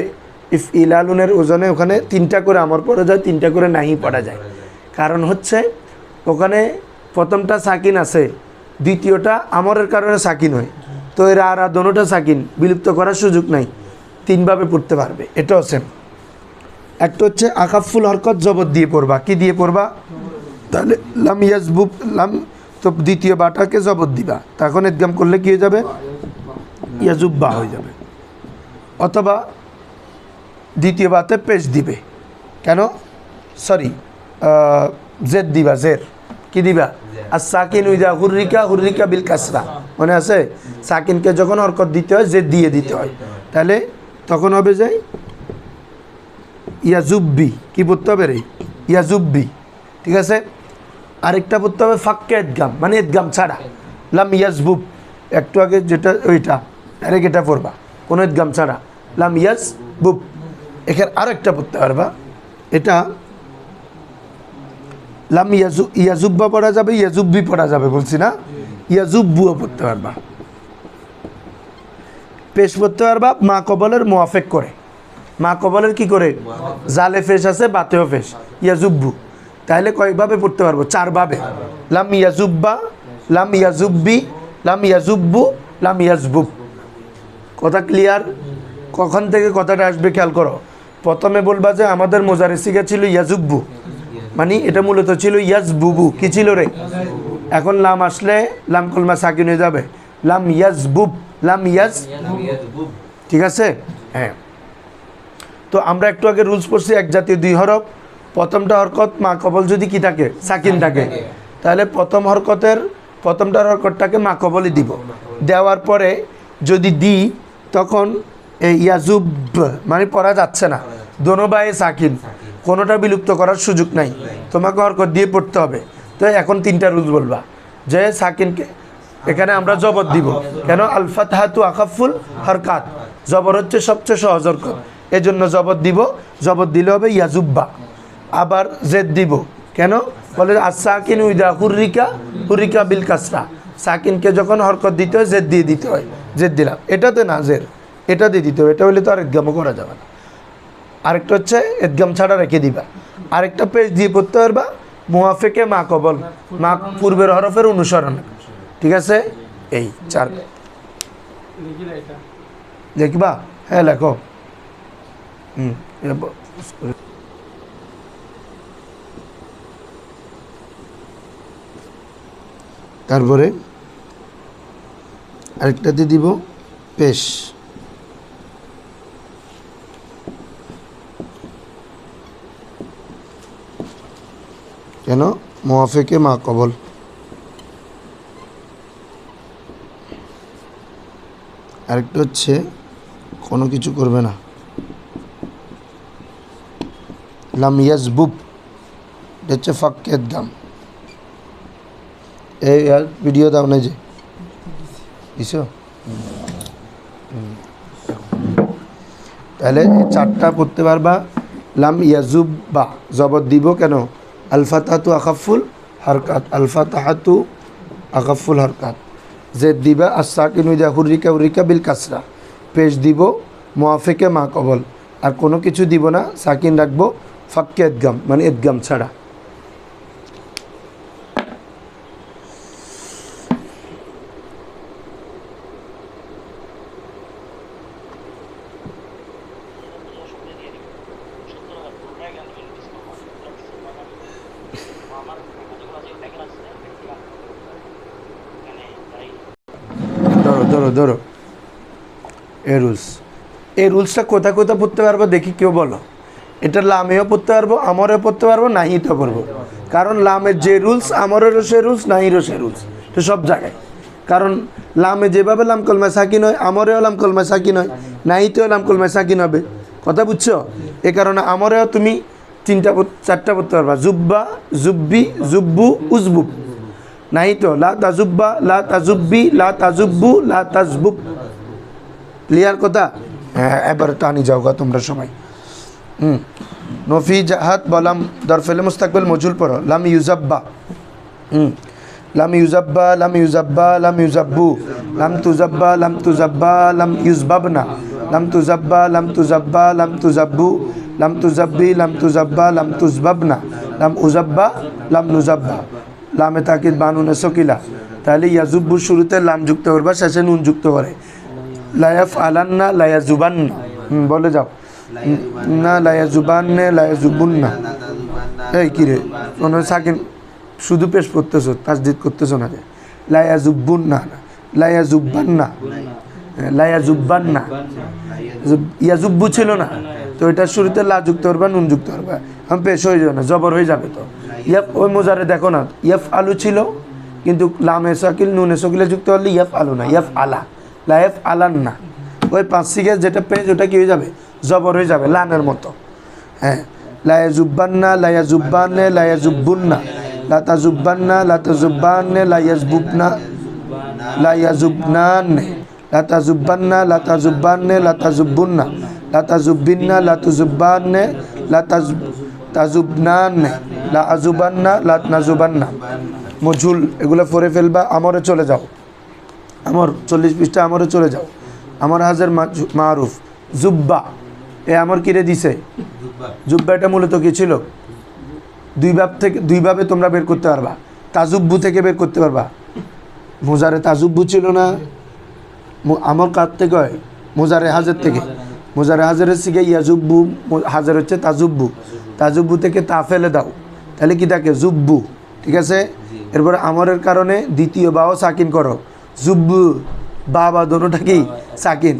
ইফ ইলালুনের ওজনে ওখানে 3টা করে আমর পড়া যায়, 3টা করে নাহি পড়া যায়। কারণ হচ্ছে ওখানে প্রথমটা সাকিন আছে, দ্বিতীয়টা আমরের কারণে সাকিন হয়, তো এরা আর দোনোটা সাকিন, বিলুপ্ত করার সুযোগ নাই, 3ভাবে পড়তে পারবে। এটাও সেম। একটা হচ্ছে আকাফুল হরকত জবর দিয়ে পড়বা। কি দিয়ে পড়বা? তাহলে লাম ইয়াজবুব, লাম তো দ্বিতীয় বাটাকে জবর দিবা, তখন ইদগাম করলে কি হয়ে যাবে? ইয়াজুব্বা হয়ে যাবে। অথবা দ্বিতীয় বাতে পেশ দিবে, কেন সরি জেদ দিবা, জের কি দিবা? আর সাকিন উইদা হুররিকা, হুররিকা বিল কাসরা, মনে আছে? সাকিনকে যখন হরকত দিতে হয় জেদ দিয়ে দিতে হয়, তাহলে তখন হবে যে ইয়াজুব্বি। কি পড়তে হবে রে? ইয়াজুব্বি, ঠিক আছে? আরেকটা পড়তে হবে ফাক্কে ইদগাম, মানে ইদগাম ছাড়া, লাম ইয়াজবুব, একটু আগে যেটা ওইটা ডাইরেক্ট এটা পড়বা, কোনো ইদগাম ছাড়া, লাম ইয়াজবুব। এখানে আরেকটা পড়তে পারবা, এটা লাম ইয়াজুব্বা পড়া যাবে, ইয়াজুব্বি পড়া যাবে, বলছি না? ইয়াজুব্বুও পড়তে পারবা। পেশ পড়তে পারবা মা কবলের মুয়াফেক করে। মা কবলের কি করে? জালে ফেস আছে, বাতেও ফেস, ইয়াজুব্বু। তাহলে কয়ভাবে পড়তে পারবো? 4ভাবে। লাম ইয়াজুব্বা, লাম ইয়াজুব্বি, লাম ইয়াজুব্বু, লাম ইয়াজবুব। কথা ক্লিয়ার? কখন থেকে কথাটা আসবে খেয়াল করো। প্রথমে বলবা যে আমাদের মোজারে সিগা ছিল ইয়াজুব্বু, মানে এটা মূলত ছিল ইয়াজবুবু। কি ছিল রে? এখন লাম আসলে লাম কলমা সাকিন হয়ে যাবে, লাম ইয়াজবুব, লাম ইয়াজবুব, ঠিক আছে? হ্যাঁ, তো আমরা একটু আগে রুলস পড়ছি, এক জাতীয় 2 হরফ। প্রথমটা হরকত মা কবল যদি কি থাকে, সাকিন থাকে, তাহলে প্রথম হরকতের প্রথমটার হরকতটাকে মা কবলই দিব। দেওয়ার পরে যদি দিই তখন ইয়াজুব মানে পড়া যাচ্ছে না, দোনো বায়ে সাকিন, কোনোটা বিলুপ্ত করার সুযোগ নাই, তোমাকে হরকত দিয়ে পড়তে হবে। তো এখন 3টা রুলস বলবা যে সাকিনকে এখানে আমরা জবর দিব, কেন? আল ফাতহাতু আকাফুল হরকাত, জবর হচ্ছে সবচেয়ে সহজ হরকত, এজন্য জবর দিব। জবর দিলে হবে ইয়াজুব্বা। আবার জেদ দিব, কেন? বলে আর সাকিন উইদা হুররিকা, হুররিকা বিল কাসরা, সাকিনকে যখন হরকত দিতে হয় জেদ দিয়ে দিতে হয়, জেদ দিলাম, এটাতে না জের, এটা দিয়ে দিতে হবে। এটা হলে তো আর ইদগামও করা যাবে না। আরেকটা হচ্ছে ইদগাম ছাড়া রেখে দিবা। আরেকটা পেজ দিয়ে পড়তে পারবা মুয়াফেকে মা কবল, মা পূর্বের হরফের অনুসরণ, ঠিক আছে? এই 4 দেখবা? হ্যাঁ লেখো। তারপরে আরেকটাতে দিব পেশ, কেন? মুয়াফেকে মা কবল। আরেকটা হচ্ছে কোনো কিছু করবে না, লাম ইয়াজবুব, এটা হচ্ছে ফাক্কে ইদগাম। এই আর ভিডিও দাও না যে দিছো, তাহলে 4টা পড়তে পারবা। লাম ইয়াজুব্বা, জবর দিব, কেন? আল ফাতহাতু আকাফুল হরকাত, আল ফাতহাতু আকাফুল হরকাত। জেদ দিবা আর সাকিন উইদা হুররিকা, হুররিকা বিল কাসরা। পেশ দিব মুয়াফেকে মা কবল, আর কোনো কিছু দিব না, সাকিন রাখবো, ফাক্কে ইদগাম মানে ইদগাম ছাড়া। ধরো ধরো এই রুলসটা কোথায় কোথায় পড়তে পারবো দেখি, কেউ বলো। এটা লামেও পড়তে পারবো, আমরেও পড়তে পারবো, নাহিতেও পড়বো। কারণ লামের যে রুলস আমরেরও সে রুলস নাহিরও সে রুলস, তো সব জায়গায়। কারণ লামে যেভাবে লাম কলমায় সাকিন হয়, আমরেও লাম কলমায় সাকিন হয়, নাহিতেও লাম কলমায় সাকিন হবে। কথা বুঝছো? এ কারণে আমরেও তুমি চারটা পড়তে পারবা, জুব্বা, জুব্বি, জুব্বু, উজবুব। নাহিতো লা তাজুব্বা, লা তাজুব্বি, লা তাজুব্বু, লা তাজবুব। ক্লিয়ার কথা? হ্যাঁ, এবার টানি যাও গা তোমরা সবাই। নফি জাহাদ বলাম দরফেলে মুস্তাকবিল মজুল পড়ো। লাম ইউজাব্বা, লাম ইউজাব্বা, লাম ইউজাব্বা, লাম ইউজাব্বু, লাম তুজাব্বা, লাম তুজাব্বা, লাম ইউজবাবনা, লাম তুজাব্বা, লাম তুজাব্বা, লাম তুজাব্বু, লাম তুজাব্বি, লাম তুজাব্বা, লাম তুজবাবনা, লাম উজাব্বা, লাম নুজাব্বা। লামে তাকিদ বানুনে সকিলা, তাহলে ইয়াজুব্বুর শুরুতে লাম যুক্ত করবা, শেষে নুন যুক্ত করে। লায়াফ আলান্না, লায়াজুবান্না। বলে যাও না, লায়াজুবান্নে, লায়াজুবুন্না। এই কিরে কোনো সাকিন শুধু পেশ করতেছো, তাসদিদ করতেছো না। লায়াজুব্বুন্না, লায়াজুব্বান্না, লায়াজুব্বান্না। ইয়াজুব্বু ছিল না, তো এটার শুরুতে লা যুক্ত করবা, নুন যুক্ত করবা। আমি পেশ হয়ে যাবে না, জবর হয়ে যাবে। তো ইয়াফ ওই মোজারে দেখো না, ইয়াফ আলু ছিল, কিন্তু লামে সাকিল নুনে সকিলে যুক্ত করলে ইয়াফ আলু না, ইয়াফ আলা, লায়াফ আলান না। ওই পাঁচ সিগে যেটা পেজ ওটা কি হয়ে যাবে? জবর হয়ে যাবে, লানের মতো। হ্যাঁ, লায়াজুব্বান্না, লায়াজুব্বান্নে, লায়াজুব্বুন্না, লাতাজুব্বান্না, লাতাজুব্বান্নে, লায়াজবুবনা, লায়াজুবনান্নে, লাতাজুব্বান্না, লাতাজুব্বান্নে, লাতাজুব্বুন্না, লাতাজুব্বিন্না, লাতুজুব্বান্নে, লাতাজুবনান্নে, লাআজুবান্না, লাতনাজুবান্না। মজুল এগুলো পড়ে ফেলবা। আমরে চলে যাও, আমর 40 পৃষ্ঠা আমরে চলে যাও। আমার হাজার মারুফ জুব্বা, এ আমার কিরে দিছে জুব্বা। এটা মূলত কি ছিল? দুইভাবে তোমরা বের করতে পারবা। তাজুব্বু থেকে বের করতে পারবা। মোজারে তাজুব্বু ছিল না, আমর কার থেকে হয়? মোজারে হাজার থেকে। মোজারে হাজারের সিগে ইয়াজুব্বু, হাজার হচ্ছে তাজুব্বু। তাজুব্বু থেকে তা ফেলে দাও, তাহলে কি থাকে? জুব্বু। ঠিক আছে? এরপরে আমরের কারণে দ্বিতীয় বাও সাকিন করো, জুব্বু। বা দোনোটা কি সাকিন।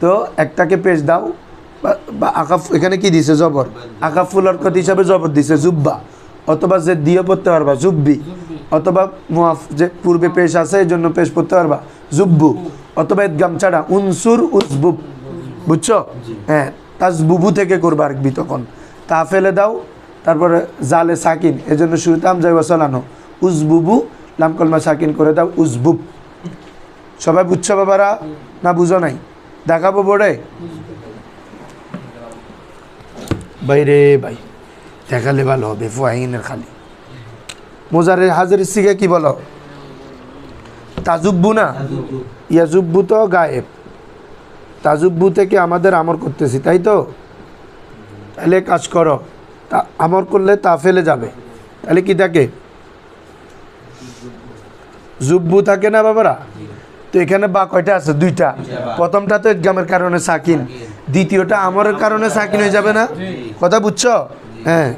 তো একটাকে পেশ দাও, বা আকাফ এখানে কি দিছে? জবর। আকাফুল হরকত হিসাবে জবর দিছে জুব্বা, অথবা যে দিয়ে পড়তে পারবা জুব্বি, অথবা মুআফ যে পূর্বে পেশ আছে এই জন্য পেশ পড়তে পারবা জুব্বু, অথবা ইদগাম ছাড়া উনসুর উজবুব। বুঝছো? হ্যাঁ, তাজবুবু থেকে করবা আরবি। তখন তা ফেলে দাও, তারপরে জালে সাকিন, এজন্য শুরুতে আমজা ওয়াসালানো, উজবুবু, লাম কলমা সাকিন করে দাও, উজবুব। সবাই বুঝছো বাবারা? না বুঝো নাই? দেখাবো বোর্ডে? বাইরে ভাই দেখালে ভালো হবে। ফুয়াইনের খালি মোজারের হাজারের সিগে কি বলো? তাজুব্বু না, ইয়াজুব্বু তো গায়েব। তাজুব্বু থেকে আমাদের আমর করতেছি, তাই তো? তাহলে কাজ করো, তা আমর করলে তা ফেলে যাবে, তাহলে কি থাকে? জুব্বু থাকে না বাবারা? তো এখানে বা কয়টা আছে? দুইটা। প্রথমটা তো ইদগামের কারণে সাকিন, দ্বিতীয়টা আমরের কারণে সাকিন হয়ে যাবে না? কথা বুঝছো? হ্যাঁ,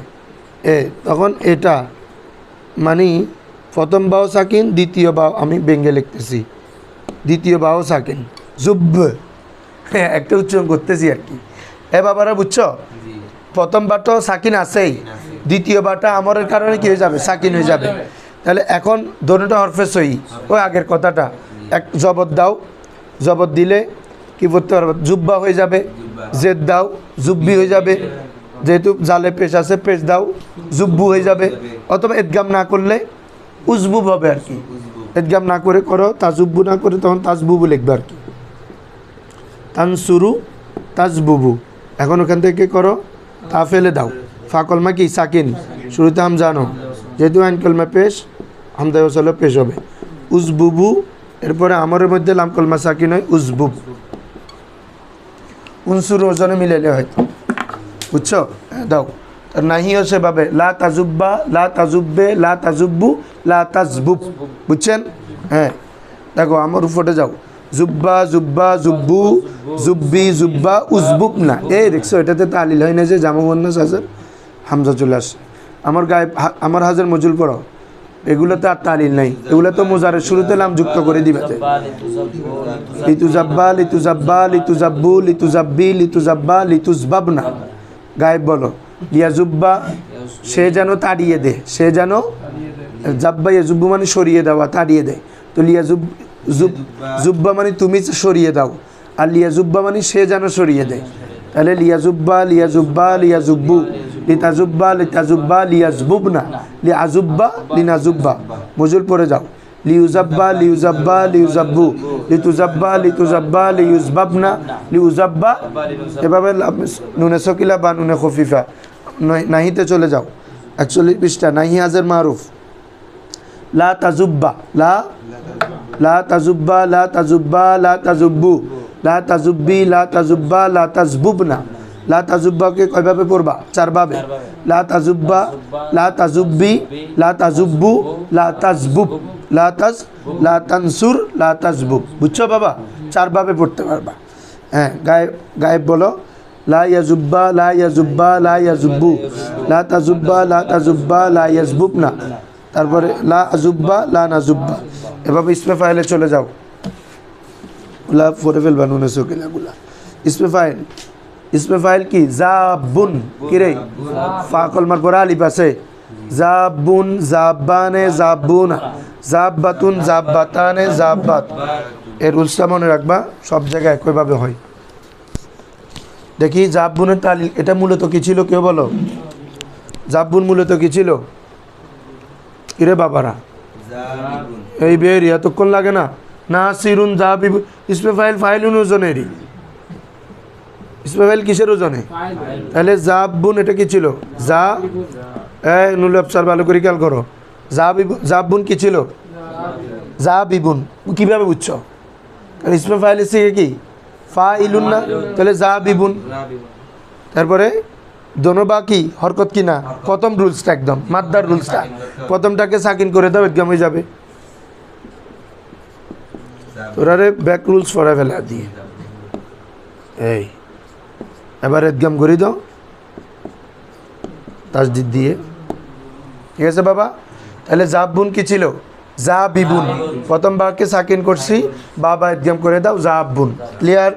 তখন এটা মানে প্রথম বাও সাকিন, দ্বিতীয় বাও, আমি বেঙ্গে লিখতেছি, দ্বিতীয় বাও সাকিন, জুব্ব। হ্যাঁ, একটা উচ্চারণ করতেছি আর কি। বাবারা বুঝছো? প্রথম বারটা সাকিন আছেই, দ্বিতীয় বারটা আমরের কারণে কি হয়ে যাবে? সাকিন হয়ে যাবে। তাহলে এখন দোনোটা হরফে সহি, ওই আগের কথাটা। এক জবর দাও, জবর দিলে কি করতে পারবে? জুব্বা হয়ে যাবে। জেদ দাও, জুব্বি হয়ে যাবে। যেহেতু জালে পেশ আছে, পেশ দাও, জুব্বু হয়ে যাবে। অথবা ইদগাম না করলে উজবুব হবে আর কি। ইদগাম না করে করো, তাজুব্বু না করে তখন তাজবুবু লিখবে আর কি। তানসুরু, তাজবুবু। এখন ওখান থেকে করো, তা ফেলে দাও। ফা কলমা কি? সাকিন। শুরুতে হাম জানো, যেহেতু আইন কলমা পেশ, হামদা ওয়াসালা পেশ হবে। উজবুবু, এরপরে আমরের মধ্যে লাম কলমা সাকিন হয়, উজবুব। উনসুর ওজনে মিলাইলে হয়। বুঝছো? দাও। তার নাহিও সেভাবে, লা তাজুব্বা, লা তাজুব্বে, লা তাজুব্বু, লা তাজবুব। বুঝছেন? হ্যাঁ, দেখো আমার উপরে যাও, জুব্বা, জুব্বা, জুব্বু, জুব্বি, জুব্বা, উজবুব না। এই দেখছো, এটাতে তালিল হয় না যে জামা মুয়ান্নাস হাজার হামজা চলে আসে। আমার গায়ে আমার হাজার মজুল পড়ো, এগুলোতে আর তালিল নাই। এগুলো তো মোজারের শুরুতে লাম যুক্ত করে দিবে। লিতুজাব্বা, লিতুজাব্বা, লিতুজাব্বু, লিতুজাব্বি, লিতুজাব্বা, লিতুজবাবনা। গায়েব বলো, লিয়াজুব্বা, সে যেন তাড়িয়ে দে, সে যেন জাব্বা ইয়াজুব্বু মানে সরিয়ে দেওয়া, তাড়িয়ে দেয়। তো জুব্বা মানে তুমি সরিয়ে দাও, আর লিয়াজুব্বা মানে সে যেন সরিয়ে দেয়। তাহলে লিয়াজুব্বা লিয়াজুব্বা লিয়াজুব্বু, লিতাজুব্বা লিতাজুব্বা লিয়াজবুবনা, লিআজুব্বা লিনাজুব্বা। মজুল পড়ে যাও। লিউজাব্বা লিউজাব্বা লিউজাব্বু, লিতুজাব্বা লিতুজাব্বা লিউজবাবনা লিউজাব্বা। এভাবে নুনে সকিলা বা নুনে খফিফা নাহিতে চলে যাও। 41 পৃষ্ঠা নাহি হাজের মারুফ। লা তাজুব্বা, লা তাজুব্বা লা তাজুব্বা লা তাজুব্বু, লা তাজুব্বি লা তাজুব্বা লা তাজবুবনা। লা তাজুব্বাকে কয়ভাবে পড়বা? 4 ভাবে। লা তাজুব্বা, লা তাজুব্বি, লা তাজুব্বু, লা তাজবুব, লা তানসুর, লা তাজবুব। বুঝছো বাবা? 4 ভাবে পড়তে পারবা। হ্যাঁ, গায়েব বলো। লা ইয়াজুব্বা লা ইয়াজুব্বা লা ইয়াজুব্বু, লা তাজুব্বা লা তাজুব্বা লা ইয়াজবুবনা। তারপরে লা আজুব্বা লা নাজুব্বা। এভাবে ইসমে ফাইলে চলে যাও। ওলা পড়ে ফেলবা নুনে সকিলাগুলা। ইসমে ফাইল কি? জাবুন। কি রে? ফা কলমার পরে আলিফ আছে। জাবুন, জাব্বানে, জাব্বুনা, জাব্বাতুন, জাব্বাতানে, জাব্বাত। এর রুলসটা মনে রাখবা, সব জায়গায় একইভাবে হয়। দেখি জাবুনের তালিল, এটা মূলত কি ছিল কেউ বলো? জাবুন মূলত কি ছিল? কিরে বাবারা, এই বের এতক্ষণ লাগে না? নাসিরুন জাবিবুন। ইসমে ফাইল ফাইলুন ওজনেরই। ইসমে ফাইল কিসের ওজনে? তাহলে জাবুন এটা কি ছিল? নুল আফসার ভালো করে খেয়াল করো। জাবুন কি ছিল? জাবিবুন। কিভাবে বুঝছো? কারণ ইসমে ফাইল এসে কি ফাইলুন না, তাহলে জাবিবুন। তারপরে দোনো বাকি হরকত কি না? প্রথম রুলসটা একদম মাদ্দার রুলসটা, প্রথমটাকে সাকিন করে দাও, একদম হয়ে যাবে। তোরারে ব্যাক রুলস পড়া ফেলা দিয়ে এই এবার একদম করে দাও তাসদিদ দিয়ে। ঠিক আছে বাবা? তাহলে জাবুন কি ছিল? জাবিবুন। প্রথম বাক্যে সাকিন করছি, বাবা একদম করে দাও, জাবুন। ক্লিয়ার?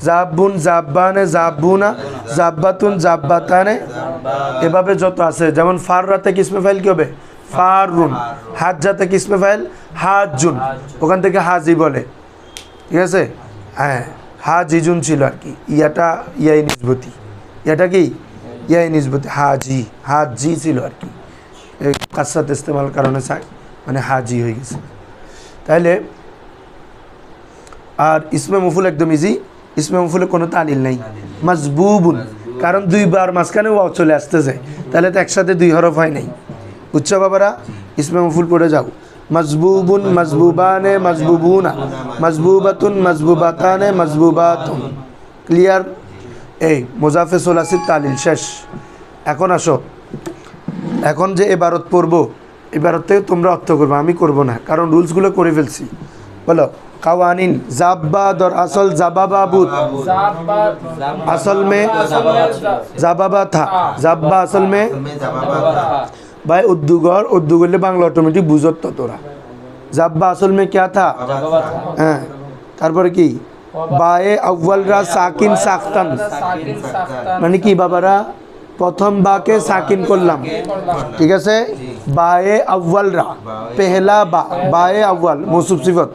জাবুন, জাব্বানে, জাব্বুনা, জাব্বাতুন, জাব্বাতানে। এভাবে যত আছে, যেমন ফাররাতে কিসমে ফাইল কি হবে? ফারুন। হাজ্জাতে কিসমে ফাইল হাজুন, ওখান থেকে হাজি বলে। ঠিক আছে? হ্যাঁ, হাজিজুন ছিল আর কি। ইয়াটা ইয়াই নিসবতি, ইয়াটা কি ইয়াই নিসবতি। হাজি ছিল আর কি, কাসাত ইস্তেমাল কারণে মানে হাজি হয়ে গেছে। তাহলে আর ইসমে মফুল একদম ইজি। ইসমে মফুলে কোনো তালিল নাই। মাজবুবুন, কারণ 2 বার মাঝখানে ওয়াও চলে আসতেছে, তাহলে তো একসাথে 2 হরফ হয় নাই। বুঝছো বাবারা? ইসমে মফুল পড়ে যাও। মাজবুবুন, মাজবুবানে, মাজবুবুনা, মাজবুবাতুন, মাজবুবাতানে, মাজবুবাতুন। ক্লিয়ার? এই মুজাফে সোলাসির তালিল শেষ। এখন আসো, এখন যে এবারত পড়বো, এবারত থেকে তোমরা অর্থ করবো, আমি করব না, কারণ রুলসগুলো করে ফেলছি। বলো কাওয়ানিন। জাব্বা দর আসল জাবাবাবুত, আসল মে জাবাবা থা, জাব্বা আসল মে। ভাই উর্দু করলে বাংলা অটোমেটিক বুঝত তো তোরা। জাব্বা আসল মে क्या था? হ্যাঁ, তারপরে কি? বায়ে আউয়ালরা সাকিন সাকতান, মানে কি বাবারা? প্রথম বাকে সাকিন করলাম। ঠিক আছে? বায়ে আউয়ালরা, পেহলা বা, বায়ে আউয়াল মৌসুফ সিফত।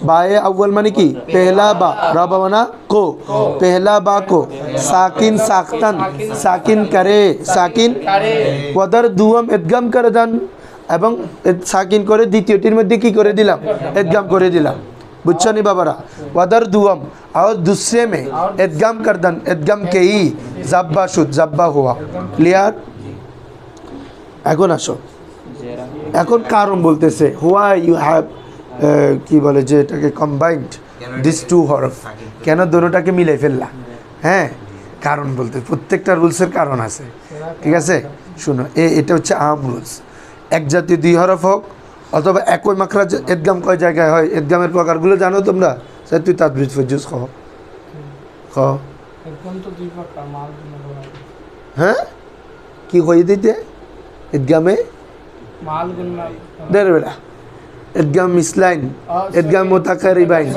बाए अव्वल माने की पहला बा, रबा माना को, पहला बा को साकिन साख्तन, साकिन करे, साकिन ওয়াদার দুয়াম ইদগাম করে দেন, এবং সাকিন করে দ্বিতীয়টির মধ্যে কি করে দিলাম? ইদগাম করে দিলাম। বুঝছো নি বাবারা? ওয়াদার দুয়াম और दूसरे में इदगाम कर दन, इदगाम के ही जब्बा शुद, जब्बा हुआ। क्लियर? এখন আসো, এখন কারণ বলতেছে হোয়াই ইউ হ্যাভ কি বলে যে এটাকে কম্বাইন্ড দিস 2 হরফ, কেন দোনোটাকে মিলাই ফেললা? হ্যাঁ, কারণ বলতে প্রত্যেকটা রুলসের কারণ আছে। ঠিক আছে? শুনো, এটা হচ্ছে আম রুলস। এক জাতীয় 2 হরফ হোক অথবা একই মাখরাজ, ইদগাম কয় জায়গায় হয়, ইদগামের প্রকারগুলো জানো তোমরা? স্যার তুই তাদবির ফজুজ কহ একদম তো 2 প্রকার মাল গুণ। হ্যাঁ, কি হয়ে দিতে ইদগামে মাল গুণ দের বেলা ইদগাম মিসলাইন, ইদগাম মুতাকারিবাইন,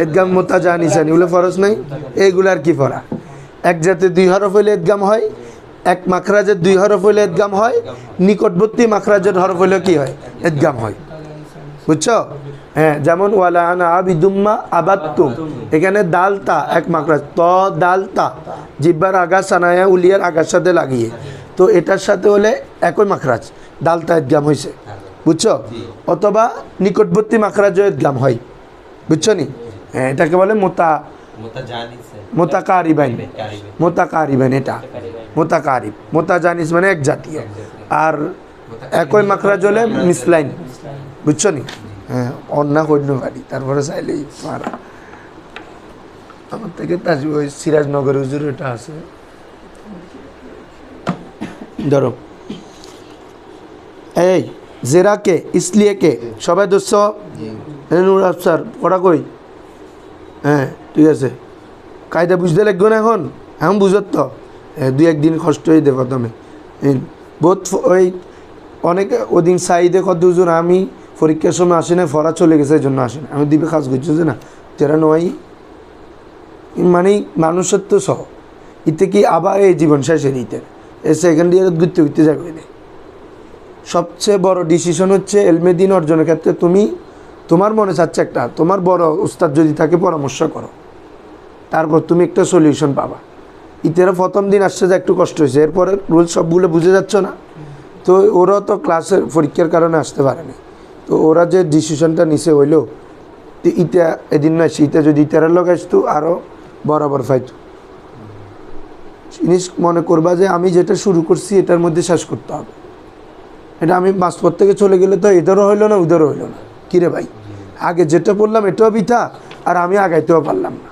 ইদগাম মুতাজানিসান, এগুলো ফরজ নাই। এইগুলার কি পড়া? এক জাতীয় 2 হরফ হইলে ইদগাম হয়, এক মাখরাজের দুই হরফ হইলে ইদগাম হয়, নিকটবর্তী মাখরাজের হরফ হইলে কি হয়? ইদগাম হয়। বুঝছো? হ্যাঁ, যেমন ওয়ালা আনা আবিদুম্মা আবাদতুম, এখানে দাল তা এক মাখরাজ, ত দাল তা, জিব্বার আগা সানায়া উলিয়ার আগার সাথে লাগিয়ে, তো এটার সাথে হলে একই মাখরাজ, দাল তা ইদগাম হয়েছে। বুঝছো? অথবা নিকটবর্তী মাখরাজও ইদগাম হয়। বুঝছো নি? হ্যাঁ, এটাকে বলে মোতাকারিবাইন। মোতাকারিবাইন, এটা মোতাকারিব। মোতাজানিস মানে এক জাতীয়, আর একই মাখরাজ হলে মিসলাইন। বুঝছো নি? হ্যাঁ, অন্যা কন্য বাড়ি, তারপরে চাইলেই মারা। আমার থেকে তাজি ওই সিরাজনগর হুজুর এটা আছে, ধরো এই জেরা কে ইসলিয়ে কে, সবাই দোষ নুর আফসার পড়া কই? হ্যাঁ ঠিক আছে, কায়দা বুঝতে লাগবে না এখন, এখন বুঝত তো দুই একদিন কষ্ট হয়ে দেবো তুমি বহুত। ওই অনেকে ওদিন সাইদে কত হুজুর আমি পরীক্ষার সময় আসে না, ফরা চলে গেছে এই জন্য আসে না, আমি দিবে কাজ করছি যে না যারা নয় মানে মানুষের তো সহ ইতে কি আবার এই জীবন শেষে দিতে এই সেকেন্ড ইয়ার ঘুরতে ঘুরতে যাবে না। সবচেয়ে বড় ডিসিশন হচ্ছে এলমে দিন অর্জনের ক্ষেত্রে তুমি তোমার মনে চাচ্ছে একটা, তোমার বড় উস্তাদ যদি তাকে পরামর্শ করো, তারপর তুমি একটা সলিউশন পাবা। ইতেরা প্রথম দিন আসছে যে একটু কষ্ট হয়েছে, এরপরে রুল সবগুলো বুঝে যাচ্ছ না, তো ওরা তো ক্লাসের পরীক্ষার কারণে আসতে পারেনি, তো ওরা যে ডিসিশনটা নিছে হইলো ইটা এদিন নয়, ইটা যদি ইতারার লোক আসতো আরও বরাবর ফাইতো। জিনিস মনে করবা যে আমি যেটা শুরু করছি এটার মধ্যে শেষ করতে হবে, এটা আমি মাঝপথ থেকে চলে গেলে তো এদেরও হইলো না ওদেরও হইলো না। কিরে ভাই, আগে যেটা বললাম এটাও বিথা, আর আমি আগাইতেও পারলাম না।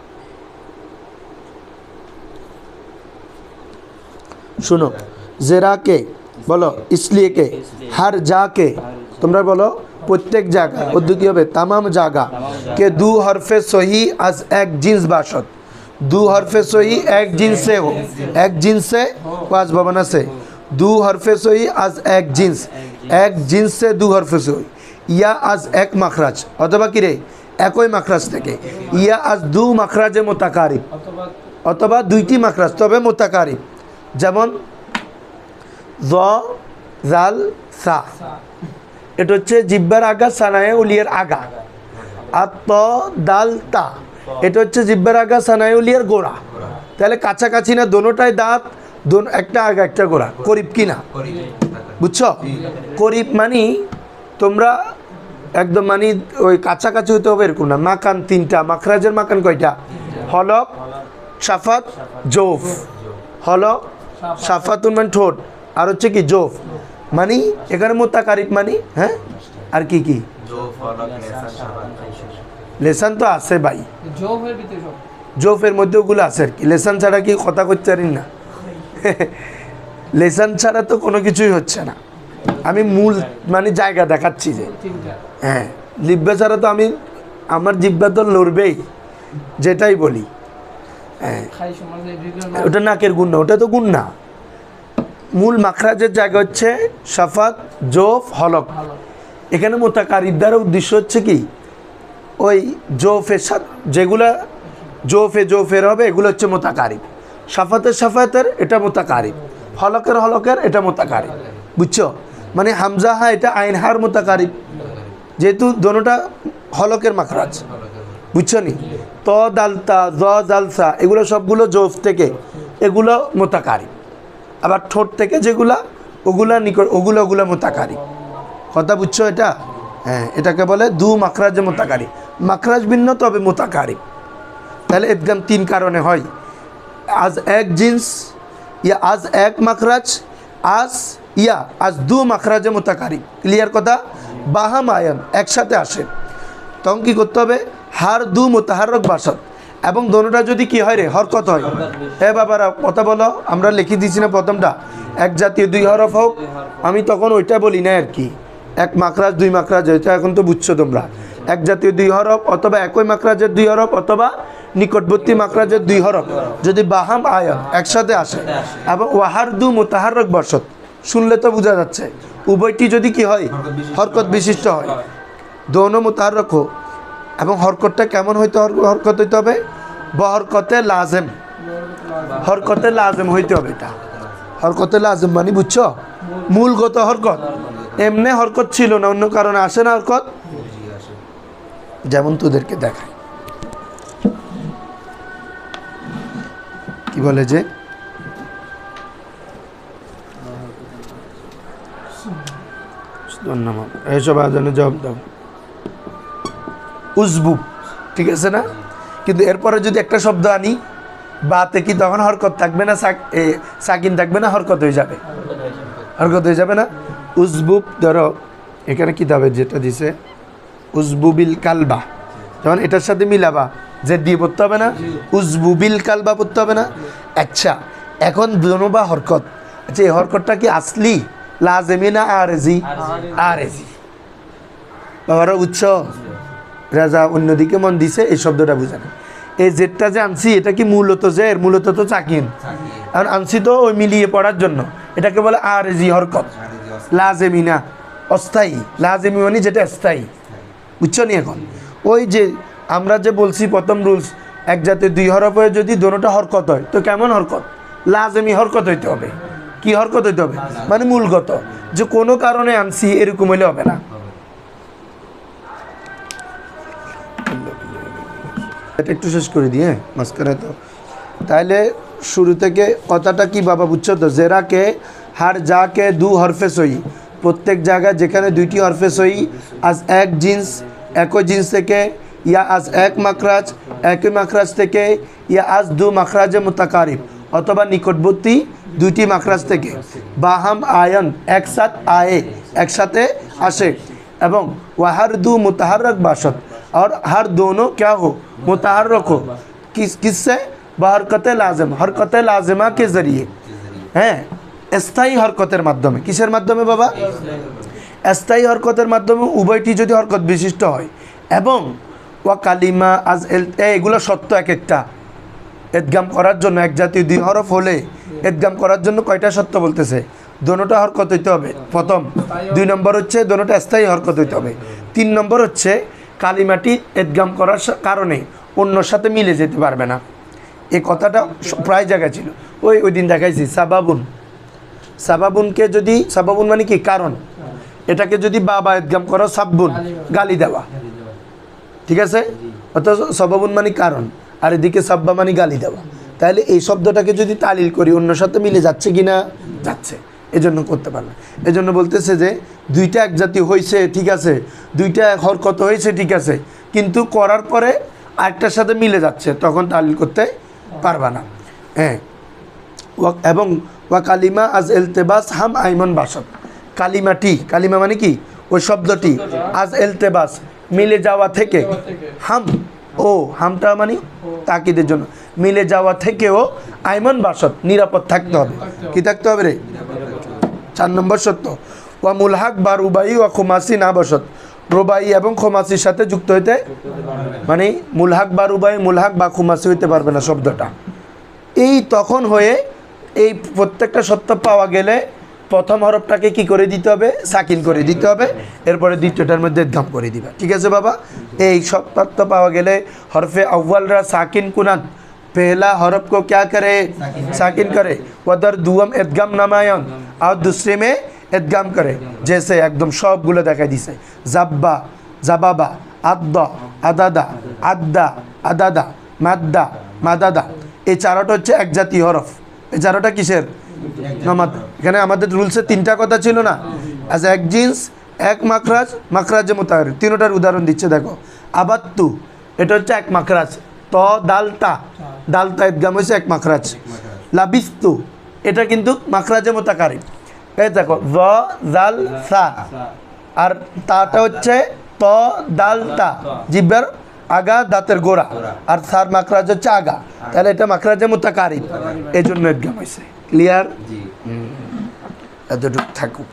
শুনো, জেরা কে বলো, ইসলিয়ে কে, হার যা কে, তোমরা বলো প্রত্যেক জায়গা, উর্দু কি হবে? তামাম জায়গা কে দু হরফে সহি আজ এক জিন্স বাসত, দু হরফে সহি এক জিন্সে हो, এক জিন্সে পাঁচ ভবন আছে, দু হরফে সহি আজ এক জিন্স, এক জিন্সে দু হরফে সহি, ইয়া আজ এক মাখরাজ, অথবা কি রে একই মাখরাজ থেকে, ইয়া আজ দু মাখরাজে মোতাকারিব, অথবা দুইটি মাখরাজ তবে মোতাকারিব। যেমন জ জাল সা, এটা হচ্ছে জিব্বার আগা সানায়ে উলিয়ার আগা, আর ত দাল তা, এটা হচ্ছে জিব্বার আগা সানায়ে উলিয়ার গোড়া। তাহলে কাছাকাছি না, দোনোটাই দাঁত, একটা আগা একটা গোড়া, করিব কি না? বুঝছো? করিব মানি তোমরা একদম মানি ওই কাছাকাছি হতে হবে এরকম না। মাকান তিনটা, মাখরাজের মাকান কয়টা? হলক, সাফাত, জোফ। হলক, সাফাতুন মানে ঠোঁট, আর হচ্ছে কি জোফ, মানি এখানে মোতাকারিব মানি। হ্যাঁ, আর কি কি? লেসান তো আছে ভাই, জোফের মধ্যে ওগুলো আছে আর কি, লেসান ছাড়া কি কথা করতে পারি না। লেসান ছাড়া তো কোনো কিছুই হচ্ছে না। আমি মূল মানে জায়গা দেখাচ্ছি যে হ্যাঁ, জিব্বা ছাড়া তো আমি, আমার জিব্বা তো লড়বেই যেটাই বলি। হ্যাঁ, ওটা নাকের গুণ না, ওটা তো গুণ না। মূল মাখরাজের জায়গা হচ্ছে সাফাত, জোফ, হলক। এখানে মোতাকারিব দ্বারা উদ্দেশ্য হচ্ছে কি, ওই জোফের সাথে যেগুলা জোফের হবে এগুলো হচ্ছে মোতাকারিব, সাফাতের এটা মোতাকারিব, হলকের এটা মোতাকারিব। বুঝছো? মানে হামজাহা এটা আইনহার মোতাকারিব, যেহেতু দোনোটা হলকের মাখরাজ। বুঝছো নি? ত দালতা, জ জালসা, এগুলো সবগুলো জোফ থেকে, এগুলো মোতাকারিব। আবার ঠোঁট থেকে যেগুলা ওগুলা নিকট, ওগুলো মোতাকারিব। কথা বুঝছো এটা? হ্যাঁ, এটাকে বলে দু মাখরাজে মোতাকারিব, মাখরাজ ভিন্ন তবে মোতাকারিব। তাহলে একদম তিন কারণে হয়, আজ এক জিন্স, ইয়া আজ এক মাখরাজ, আজ দু মাখরাজে মোতাকারিব। ক্লিয়ার কথা? বাহাম আয়ান একসাথে আসে, তখন কী করতে হবে? হার দু মোতাহারক বাসত, এবং দোনোটা যদি কি হয় রে হরকত হয়। হ্যাঁ বাবারা কথা বলো, আমরা লিখে দিয়েছি না প্রথমটা এক জাতীয় দুই হরফ হোক, আমি তখন ওইটা বলি না আর কি, এক মাখরাজ দুই মাখরাজ, এটা এখন তো বুঝছো তোমরা। এক জাতীয় দুই হরফ, অথবা একই মাখরাজের দুই হরফ, অথবা নিকটবর্তী মাখরাজের দুই হরফ যদি বাহাম আয়ান একসাথে আসে, এবং ওয়াহার দু মোতাহারক বাসত, শুনলে তো বোঝা যাচ্ছে উভয়টি যদি কি হয়, হরকত বিশিষ্ট হয়, দোনো মোতাহারক হোক। এবং হরকতটা কেমন হইতে, হরকত হইতে হবে বহরকতে লাজেম, হরকতে লাজেম হইতে হবে। এটা হরকতে লাজম মানে বুঝছো মূলগত হরকত এমনি হরকত ছিল না অন্য কারণে আসে না হরকত যেমন তোদেরকে দেখায় কি বলে যে ধন্যবাদ এইসব আয়োজনে জবাব দাও উজবুব ঠিক আছে না কিন্তু এরপরে যদি একটা শব্দ আনি বাতে কি তখন হরকত থাকবে না সাকিন থাকবে না হরকত হয়ে যাবে হরকত হয়ে যাবে না উজবুব ধরো এখানে কিতাবে যেটা দিছে উজবুবিল কালবা যখন এটার সাথে মিলাবা যে দিয়ে পড়তে হবে না উজবুবিল কালবা পড়তে হবে না আচ্ছা এখন দোনোবা হরকত আচ্ছা এই হরকতটা কি আসলি লাজেমি না আরেজি আরেজি বাবারা উচ্চ রাজা অন্যদিকে মন দিছে এই শব্দটা বুঝানো এই জেটটা যে আনছি এটা কি মূলত জের মূলত তো চাকিন আর আনছি তো ওই মিলিয়ে পড়ার জন্য এটাকে বলে আরেজি হরকত লাজেমি না অস্থায়ী লাজেমি মানে যেটা স্থায়ী বুঝছো নি এখন ওই যে আমরা যে বলছি প্রথম রুলস এক জাতীয় দুই হরফ হয়ে যদি দোনোটা হরকত হয় তো কেমন হরকত লাজেমি হরকত হইতে হবে কি হরকত হইতে হবে মানে মূলগত যে কোনো কারণে আনছি এরকম হইলে হবে না এটা একটু শেষ করে দিয়ে মাঝখানে তো তাহলে শুরু থেকে কথাটা কি বাবা বুঝছো তো জেরাকে হার যাকে দু হরফে সই প্রত্যেক জায়গায় যেখানে দুইটি হরফে সই আজ এক জিন্স একই জিন্স থেকে ইয়া আজ এক মাখরাজ একই মাখরাজ থেকে ইয়া আজ দু মাখরাজে মুতাকারিব অথবা নিকটবর্তী দুইটি মাখরাজ থেকে বাহাম আয়ন একসাথ আয়ে একসাথে আসে এবং ওয়াহার দু মুতাহারক বাসত और हर दोनों क्या हो मुतहर्रक हो किससे बहरकत लाजिम हरकत लाजिमा के ज़रिए हैं স্থায়ী হরকতের মাধ্যমে কিসের মাধ্যমে বাবা স্থায়ী হরকতের মাধ্যমে উভয়টি যদি হরকত বিশিষ্ট হয় এবং ওয়া কালিমা আজ এগুলো সত্য এক একটা ইদগাম করার জন্য এক জাতীয় দুই হরফ হলে ইদগাম করার জন্য কয়টা সত্য বলতেছে দোনোটা হরকত হইতে হবে প্রথম দুই নম্বর হচ্ছে দোনোটা স্থায়ী হরকত হইতে হবে তিন নম্বর হচ্ছে কালিমাটি ইদগাম করার কারণে অন্যর সাথে মিলে যেতে পারবে না এই কথাটা প্রায় জায়গায় ছিল ওই দিন দেখাইছি সাবাবুনকে যদি সাবাবুন মানে কি কারণ এটাকে যদি বাবা ইদগাম করো সাব্বুন গালি দেওয়া ঠিক আছে অথচ সাবাবুন মানে কারণ আর এদিকে সাব্বা মানে গালি দেওয়া তাহলে এই শব্দটাকে যদি তালিল করি অন্যর সাথে মিলে যাচ্ছে কি না যাচ্ছে এজন্য করতে পারবে এজন্য বলতেছে যে দুইটা এক জাতীয় হয়েছে ঠিক আছে দুইটা হরকত হয়েছে ঠিক আছে কিন্তু করার পরে আরেকটার সাথে মিলে যাচ্ছে তখন তালিল করতে পারবা না হ্যাঁ এবং ওয়া কালিমা আজ এলতেবাস হাম আইমন বাসত কালিমা মানে কি ওই শব্দটি আজ এলতেবাস মিলে যাওয়া থেকে হামটা মানে তাকিদের জন্য মিলে যাওয়া থেকেও আইমন বাসত নিরাপদ থাকতে হবে কি থাকতে হবে রে 4 নম্বর সত্য ওয়া মুলহাক বা রুবাই ওয়া খুমাসি না বসত রুবাই এবং খুমাসির সাথে যুক্ত হইতে মানে মুলহাক বা রুবাই মুলহাক বা খুমাসি হইতে পারবে না শব্দটা এই তখন হয়ে এই প্রত্যেকটা সত্য পাওয়া গেলে প্রথম হরফটাকে কি করে দিতে হবে সাকিন করে দিতে হবে এরপরে দ্বিতীয়টার মধ্যে ইদগাম করে দিবা ঠিক আছে বাবা এই সত্য পাওয়া গেলে হরফে अव्वलরা সাকিন কুনান पहला हरफ को क्या करे साकिन करे वदर दुआम इदगाम नामायन और दूसरे में इदगाम करे जैसे एकदम सबगुलो देखा दिसे जब्बा जबाबा अद्दा अदादा अद्दा अदादा माद्दा मादादा এই চারটা হচ্ছে এক জাতীয় হরফ এই চারটা কিসের নামাত এখানে আমাদের রুলসে তিনটা কথা ছিল না আজ এক জিন্স এক মাখরাজে মুতাকারিব তিনটার উদাহরণ দিচ্ছে দেখো আবাত্তু এটা হচ্ছে এক মাখরাজ ত দালতা ইদগাম হয়েছে এক মাখরাজ লাবিস্তু এটা কিন্তু মাখরাজে মুতাকারিব এই দেখো জ জাল সা আর তাটা হচ্ছে ত দালতা জিব্বার আগা দাঁতের গোড়া আর সার মাখরাজ হচ্ছে আগা তাহলে এটা মাখরাজে মুতাকারিব এই জন্য ইদগাম হয়েছে ক্লিয়ার এতটুকু থাকুক